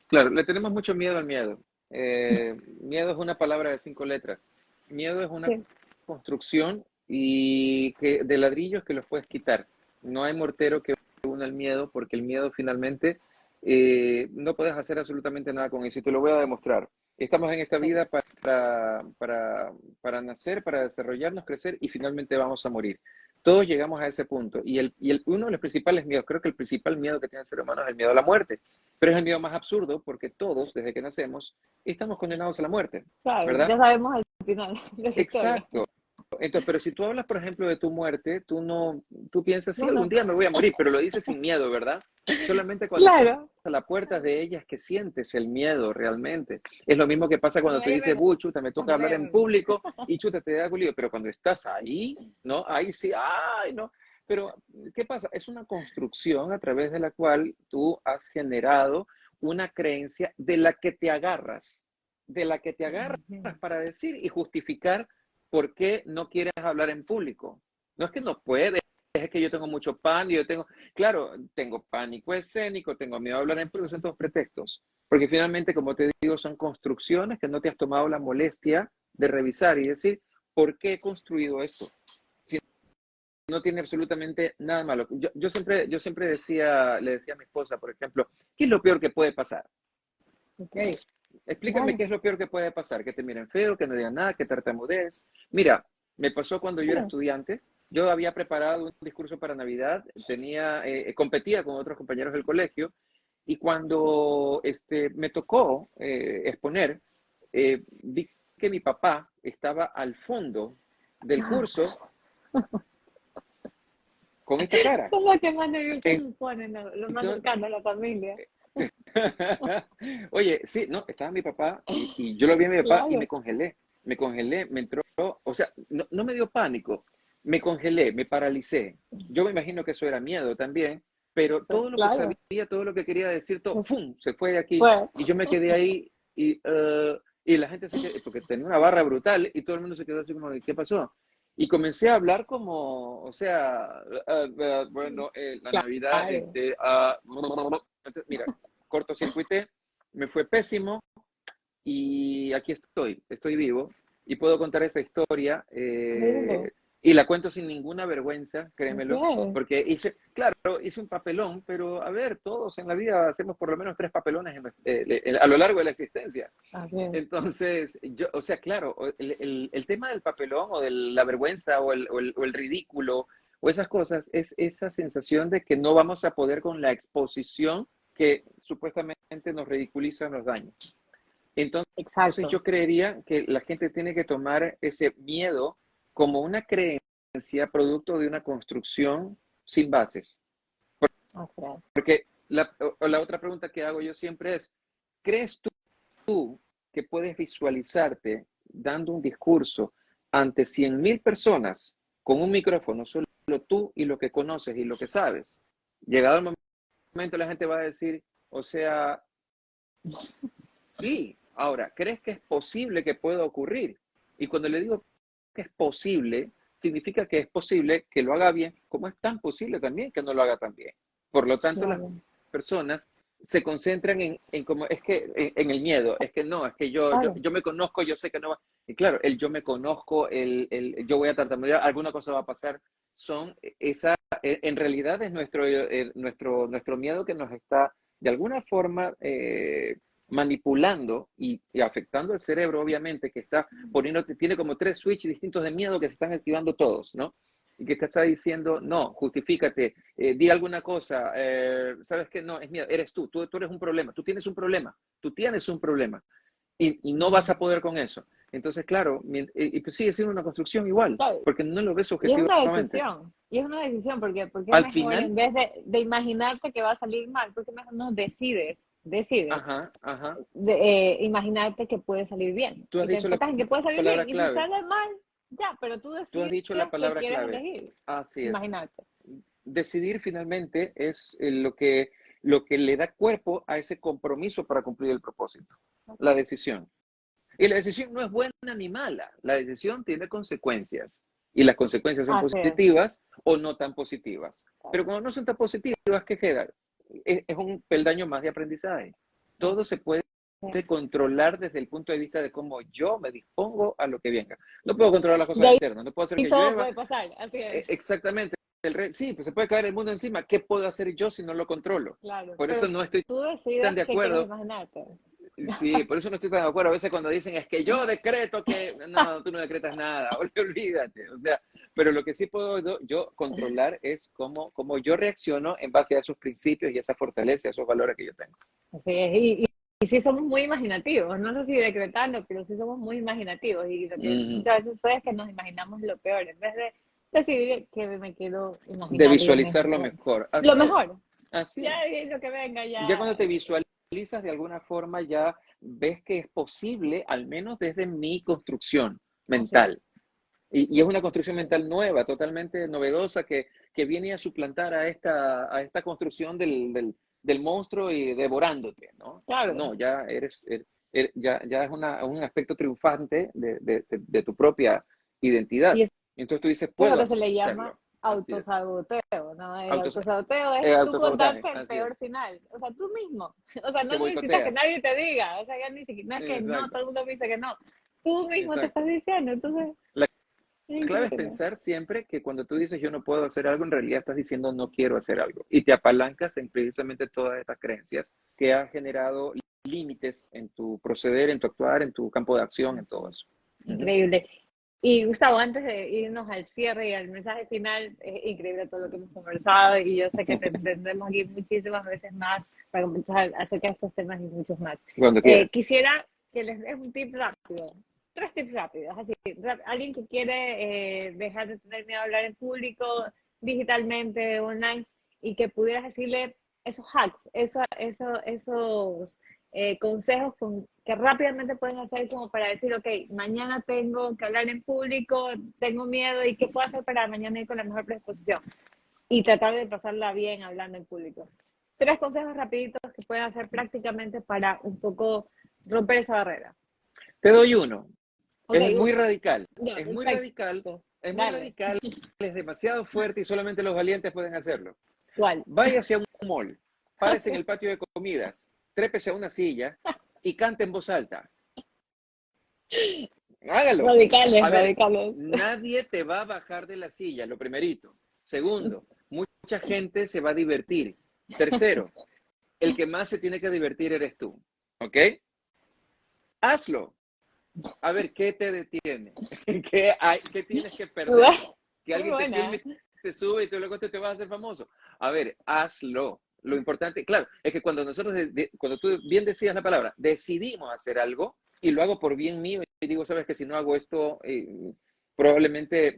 Claro, le tenemos mucho miedo al miedo. Miedo es una palabra de 5 letras. Miedo es una Sí, construcción y que, de ladrillos que los puedes quitar. No hay mortero que una el miedo, porque el miedo finalmente no puedes hacer absolutamente nada con eso. Y te lo voy a demostrar. Estamos en esta sí. vida para nacer, para desarrollarnos, crecer y finalmente vamos a morir. Todos llegamos a ese punto. Uno de los principales miedos, creo que el principal miedo que tiene el ser humano es el miedo a la muerte. Pero es el miedo más absurdo porque todos, desde que nacemos, estamos condenados a la muerte, Claro, ¿verdad? ya sabemos el final de la historia. Exacto. Entonces, pero si tú hablas, por ejemplo, de tu muerte, tú piensas, sí, No, algún no. día me voy a morir, pero lo dices sin miedo, ¿verdad? Solamente cuando estás Claro, a la puerta de ellas que sientes el miedo realmente. Es lo mismo que pasa cuando cuando tú hay dices, chuta, me toca hablar en verme. público y chuta, te da culillo, pero cuando estás ahí, ¿no? Ahí sí, ay, no. Pero, ¿qué pasa? Es una construcción a través de la cual tú has generado una creencia de la que te agarras Ujú. para decir y justificar por qué no quieres hablar en público. No es que no puedes, es que yo tengo mucho pánico, claro, tengo pánico escénico, tengo miedo a hablar en público, son todos pretextos. Porque finalmente, como te digo, son construcciones que no te has tomado la molestia de revisar y decir, ¿por qué he construido esto? Si no tiene absolutamente nada malo. Yo siempre le decía a mi esposa, por ejemplo, ¿qué es lo peor que puede pasar? Ok, Explícame dale. qué es lo peor que puede pasar, que te miren feo, que no digan nada, que tartamudees. Mira, me pasó cuando yo era Claro. estudiante, yo había preparado un discurso para Navidad, competía con otros compañeros del colegio, y cuando me tocó exponer, vi que mi papá estaba al fondo del curso con esta cara. Son los que más nerviosos se ponen, lo más Entonces, cercano a la familia. oye, sí, no, estaba mi papá y yo lo vi a mi papá y Claro, me congelé, me entró, o sea, no me dio pánico, me congelé, me paralicé. Yo me imagino que eso era miedo también, pero todo lo que claro. sabía, todo lo que quería decir, todo, ¡fum!, se fue de aquí Pues, y yo me quedé ahí y la gente se quedó, porque tenía una barra brutal y todo el mundo se quedó así como, ¿qué pasó? Y comencé a hablar como, o sea, bueno, la Navidad, claro. entonces, mira, cortocircuité, me fue pésimo y aquí estoy vivo y puedo contar esa historia Eso. y la cuento sin ninguna vergüenza, créemelo, Ok. porque hice un papelón, pero a ver, todos en la vida hacemos por lo menos 3 papelones a lo largo de la existencia. Así es. Entonces, o sea, claro, el tema del papelón o de la vergüenza o el ridículo o esas cosas es esa sensación de que no vamos a poder con la exposición que supuestamente nos ridiculiza, nos daña. Entonces, Exacto. yo creería que la gente tiene que tomar ese miedo como una creencia producto de una construcción sin bases. Así es. Porque la otra pregunta que hago yo siempre es, ¿crees tú que puedes visualizarte dando un discurso ante 100.000 personas con un micrófono, solo tú y lo que conoces y lo que sabes? Llegado el momento, la gente va a decir, o sea, sí. Ahora, ¿crees que es posible que pueda ocurrir? Y cuando le digo que es posible, significa que es posible que lo haga bien, como es tan posible también que no lo haga tan bien. Por lo tanto, las Claro. personas se concentran en como, es que en el miedo, es que no, es que yo, yo, Claro. yo me conozco, yo sé que no va. Y claro, el yo me conozco, yo voy a tartamudear, alguna cosa va a pasar, en realidad es nuestro miedo que nos está de alguna forma manipulando y afectando el cerebro, obviamente, que está tiene como 3 switches distintos de miedo que se están activando todos, ¿no? que te está diciendo, no, justifícate, di alguna cosa, sabes que no, es miedo, eres tú eres un problema, tú tienes un problema, y no vas a poder con eso. Entonces, claro, y pues sigue siendo una construcción igual, Claro. porque no lo ves Y objetivamente. es una decisión, porque es Al mejor final, en vez de imaginarte que va a salir mal, porque mejor no decides ajá, ajá, imaginarte que puede salir bien. tú has Y te dicho la enfocas en que puede salir bien. palabra Y si clave, sale mal, ya, pero tú tú has decides dicho la que palabra quieres clave, elegir. así es. Imaginarte. Decidir finalmente es lo que le da cuerpo a ese compromiso para cumplir el propósito, la decisión. Y la decisión no es buena ni mala, la decisión tiene consecuencias y las consecuencias son Así es. positivas o no tan positivas. Pero cuando no son tan positivas, ¿qué queda? Es un peldaño más de aprendizaje. Todo se puede controlar desde el punto de vista de cómo yo me dispongo a lo que venga. No puedo controlar las De cosas ahí externas, no puedo hacer que todo llueva. puede pasar. Así es. Exactamente. Sí, pues se puede caer el mundo encima. ¿Qué puedo hacer yo si no lo controlo? Claro. Por eso Pero no estoy tú tan decides de qué quieres acuerdo. imaginarte. Sí, por eso no estoy tan de acuerdo. A veces cuando dicen es que yo decreto que. No, tú no decretas nada, olvídate. O sea, pero lo que sí puedo yo controlar es cómo yo reacciono en base a esos principios y esa fortaleza, esos valores que yo tengo. Así es. Y sí somos muy imaginativos. No sé si decretando, pero sí somos muy imaginativos. Y lo que Mm, muchas veces sucede es que nos imaginamos lo peor. En vez de decidir que me quiero de imaginar lo visualizarlo mejor. mejor. Lo Así es. mejor. Así Ya es. lo que venga, Ya ya. cuando te visualizas de alguna forma, ya ves que es posible, al menos desde mi construcción Así es. mental. Y es una construcción mental nueva, totalmente novedosa, que viene a suplantar a esta construcción del monstruo y devorándote, ¿no? Claro. No, ya ya es un aspecto triunfante de tu propia identidad. Y eso Entonces tú dices, es lo puedo que se le llama hacerlo. Así es. autosaboteo, ¿no? El Autos, autosaboteo es tú autosabotaje, contarte el así peor es. final. O sea, tú mismo. O sea, Te no necesitas que boicoteas. nadie te diga. O sea, ya ni siquiera, no es que no, Exacto, todo el mundo me dice que no. Tú mismo te estás exacto. diciendo. Entonces, La es La clave es increíble. pensar siempre que cuando tú dices yo no puedo hacer algo, en realidad estás diciendo no quiero hacer algo. Y te apalancas en precisamente todas estas creencias que han generado límites en tu proceder, en tu actuar, en tu campo de acción, en todo eso. Ujú. Increíble. Y Gustavo, antes de irnos al cierre y al mensaje final, es increíble todo lo que hemos conversado y yo sé que te tendremos aquí muchísimas veces más para conversar acerca de estos temas y muchos más. Cuando quieras. Quisiera que les des un tip rápido, 3 tips rápidos, así, alguien que quiere dejar de tener miedo a hablar en público, digitalmente, online, y que pudieras decirle esos hacks, esos consejos que rápidamente pueden hacer como para decir, ok, mañana tengo que hablar en público, tengo miedo y qué puedo hacer para mañana ir con la mejor predisposición y tratar de pasarla bien hablando en público. 3 consejos rapiditos que pueden hacer prácticamente para un poco romper esa barrera. Te doy uno. Ok, Es muy uno. radical. Ya, Es muy radical. perfecto. Es muy Dale. radical. Es demasiado fuerte y solamente los valientes pueden hacerlo. ¿Cuál? Vaya hacia un mall. Párese en el patio de comidas. Trépese a una silla y cante en voz alta. Hágalo. Radicales, A ver, radicales. nadie te va a bajar de la silla, lo primerito. Segundo, mucha gente se va a divertir. Tercero, el que más se tiene que divertir eres tú. ¿Ok? Hazlo. A ver, ¿qué te detiene? ¿Qué tienes que perder? Que Muy alguien te buena. filme, te sube y luego te vas a hacer famoso. A ver, hazlo. Lo importante, claro, es que cuando cuando tú bien decías la palabra, decidimos hacer algo y lo hago por bien mío y digo, sabes que si no hago esto, probablemente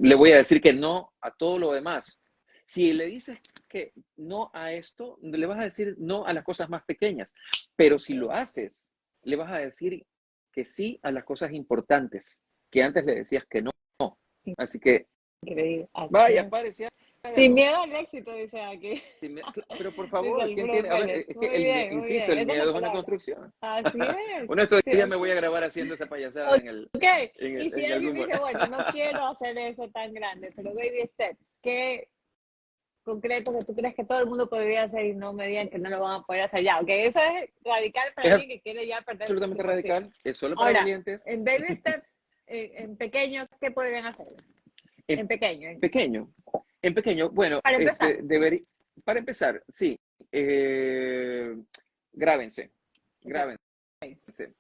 le voy a decir que no a todo lo demás. Si le dices que no a esto, le vas a decir no a las cosas más pequeñas, pero si lo haces, le vas a decir que sí a las cosas importantes, que antes le decías que no. Así que, Increíble. Así vaya, es. párese, Sin hágalo. miedo al éxito, dice aquí. Pero por Dice favor, ¿quién Alfredo tiene? A ver, Pérez. es que Muy bien, muy insisto, bien. el Esa es la miedo es una palabra. construcción. Así es. Uno de estos Sí, días me voy a grabar haciendo esa payasada ok. Y si en alguien algún... dice, bueno, no quiero hacer eso tan grande, pero baby steps, ¿qué concreto que tú crees que todo el mundo podría hacer y no me digan que no lo van a poder hacer ya? Ok, eso es radical para Es alguien que quiere ya perder absolutamente tipo sí. radical, es solo para Ahora, valientes. en baby steps, en pequeños, ¿qué podrían hacer? En En pequeño, pequeño, en pequeño, bueno, para empezar. para empezar, sí, grábense, Ok, grábense,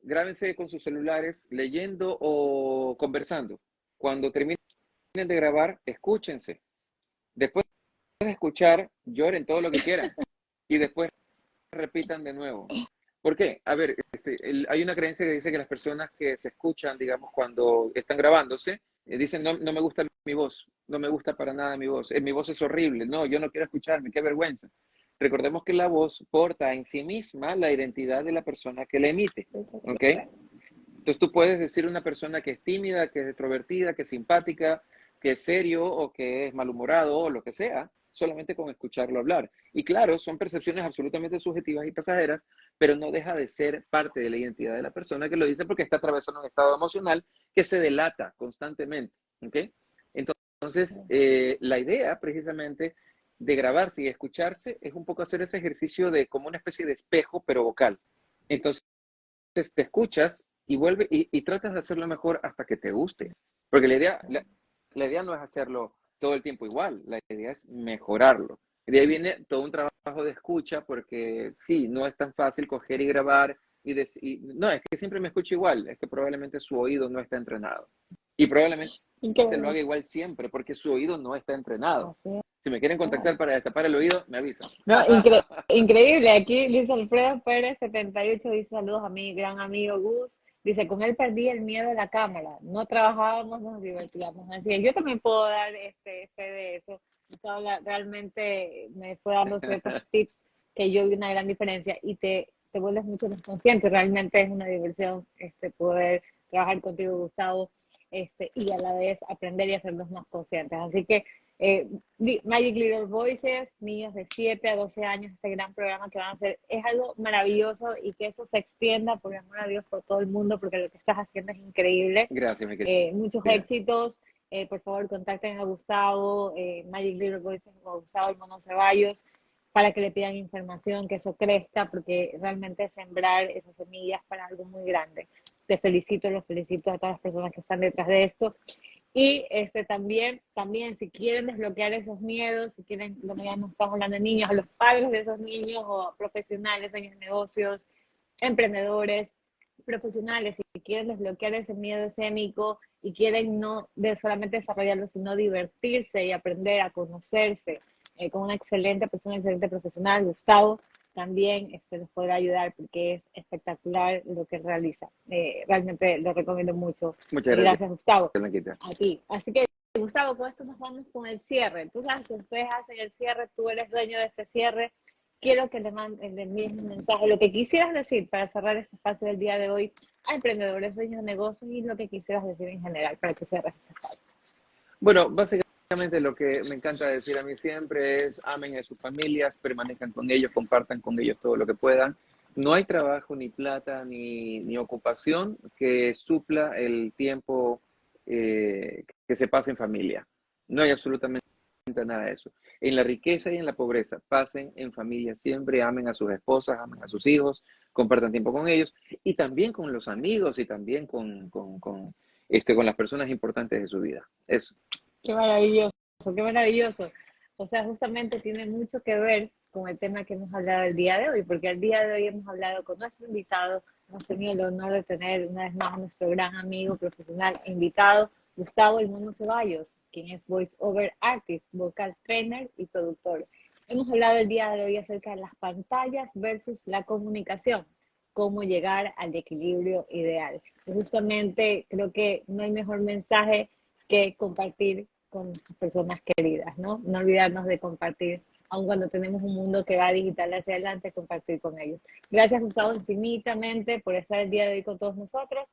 grábense con sus celulares leyendo o conversando. Cuando terminen de grabar, escúchense. Después de escuchar, lloren todo lo que quieran. Y después repitan de nuevo. ¿Por qué? A ver, hay una creencia que dice que las personas que se escuchan, digamos, cuando están grabándose, dicen, no, no me gusta mi voz, no me gusta para nada mi voz es horrible, no, yo no quiero escucharme, qué vergüenza. Recordemos que la voz porta en sí misma la identidad de la persona que la emite, ¿ok? Entonces tú puedes decir una persona que es tímida, que es extrovertida, que es simpática, que es serio o que es malhumorado o lo que sea, solamente con escucharlo hablar. Y claro, son percepciones absolutamente subjetivas y pasajeras, pero no deja de ser parte de la identidad de la persona que lo dice porque está atravesando un estado emocional que se delata constantemente, ¿ok? Entonces, la idea precisamente de grabarse y escucharse es un poco hacer ese ejercicio de como una especie de espejo, pero vocal. Entonces, te escuchas y vuelve y tratas de hacerlo mejor hasta que te guste. Porque la idea no es hacerlo todo el tiempo igual, la idea es mejorarlo. Y de ahí viene todo un trabajo de escucha, porque sí, no es tan fácil coger y grabar no, es que siempre me escucho igual, es que probablemente su oído no está entrenado. Y probablemente lo haga igual siempre, porque su oído no está entrenado. Si me quieren contactar para destapar el oído, me avisan. No, increíble. Aquí Luis Alfredo Pérez 78 dice saludos a mi gran amigo Gus. Dice, con él perdí el miedo a la cámara. No trabajábamos, nos divertíamos. Así es. Yo también puedo dar fe de eso. Realmente me fue dando ciertos tips que yo vi una gran diferencia y te vuelves mucho más consciente. Realmente es una diversión poder trabajar contigo, Gustavo, y a la vez aprender y hacernos más conscientes. Así que Magic Little Voices, niños de 7 a 12 años, este gran programa que van a hacer, es algo maravilloso y que eso se extienda, por amor a Dios, por todo el mundo, porque lo que estás haciendo es increíble. Gracias, mi querida. Muchos éxitos. Por favor, contacten a Gustavo, Magic Little Voices, o a Gustavo el Mono Ceballos, para que le pidan información, que eso crezca, porque realmente sembrar esas semillas para algo muy grande. Te felicito, los felicito a todas las personas que están detrás de esto. Y también, si quieren desbloquear esos miedos, si quieren, como ya nos estamos hablando de niños, a los padres de esos niños o profesionales, dueños de negocios, emprendedores, profesionales, si quieren desbloquear ese miedo escénico y quieren no solamente desarrollarlo, sino divertirse y aprender a conocerse con una excelente persona, excelente profesional, Gustavo, también les podrá ayudar porque es espectacular lo que realiza. Realmente lo recomiendo mucho. Muchas gracias, Gustavo. Blanquita. A ti. Así que, Gustavo, con esto nos vamos con el cierre. Tú sabes que ustedes hacen el cierre, tú eres dueño de este cierre. Quiero que le envíes un mensaje, lo que quisieras decir para cerrar este espacio del día de hoy a emprendedores, dueños de negocios y lo que quisieras decir en general para que cierres este espacio. Bueno, básicamente lo que me encanta decir a mí siempre es amen a sus familias, permanezcan con ellos, compartan con ellos todo lo que puedan. No hay trabajo, ni plata, ni ocupación que supla el tiempo que se pasa en familia. No hay absolutamente nada de eso. En la riqueza y en la pobreza, pasen en familia siempre, amen a sus esposas, amen a sus hijos, compartan tiempo con ellos y también con los amigos y también con las personas importantes de su vida. Eso. Qué maravilloso, qué maravilloso. O sea, justamente tiene mucho que ver con el tema que hemos hablado el día de hoy, porque el día de hoy hemos hablado con nuestro invitado, hemos tenido el honor de tener una vez más a nuestro gran amigo profesional e invitado, Gustavo El Mono Ceballos, quien es Voice Over Artist, vocal trainer y productor. Hemos hablado el día de hoy acerca de las pantallas versus la comunicación, cómo llegar al equilibrio ideal. Y justamente creo que no hay mejor mensaje que compartir con nuestras personas queridas, ¿no? No olvidarnos de compartir, aun cuando tenemos un mundo que va digital hacia adelante, compartir con ellos. Gracias, Gustavo, infinitamente por estar el día de hoy con todos nosotros.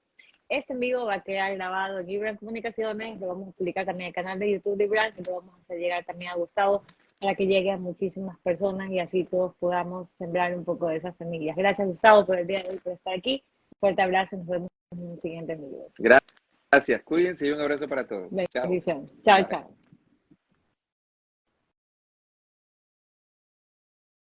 Este en vivo va a quedar grabado en Libran Comunicaciones, lo vamos a publicar también en el canal de YouTube de Libran, y lo vamos a hacer llegar también a Gustavo para que llegue a muchísimas personas y así todos podamos sembrar un poco de esas semillas. Gracias, Gustavo, por el día de hoy, por estar aquí. Fuerte abrazo, nos vemos en un siguiente video. Gracias, cuídense y un abrazo para todos. Chao, chao.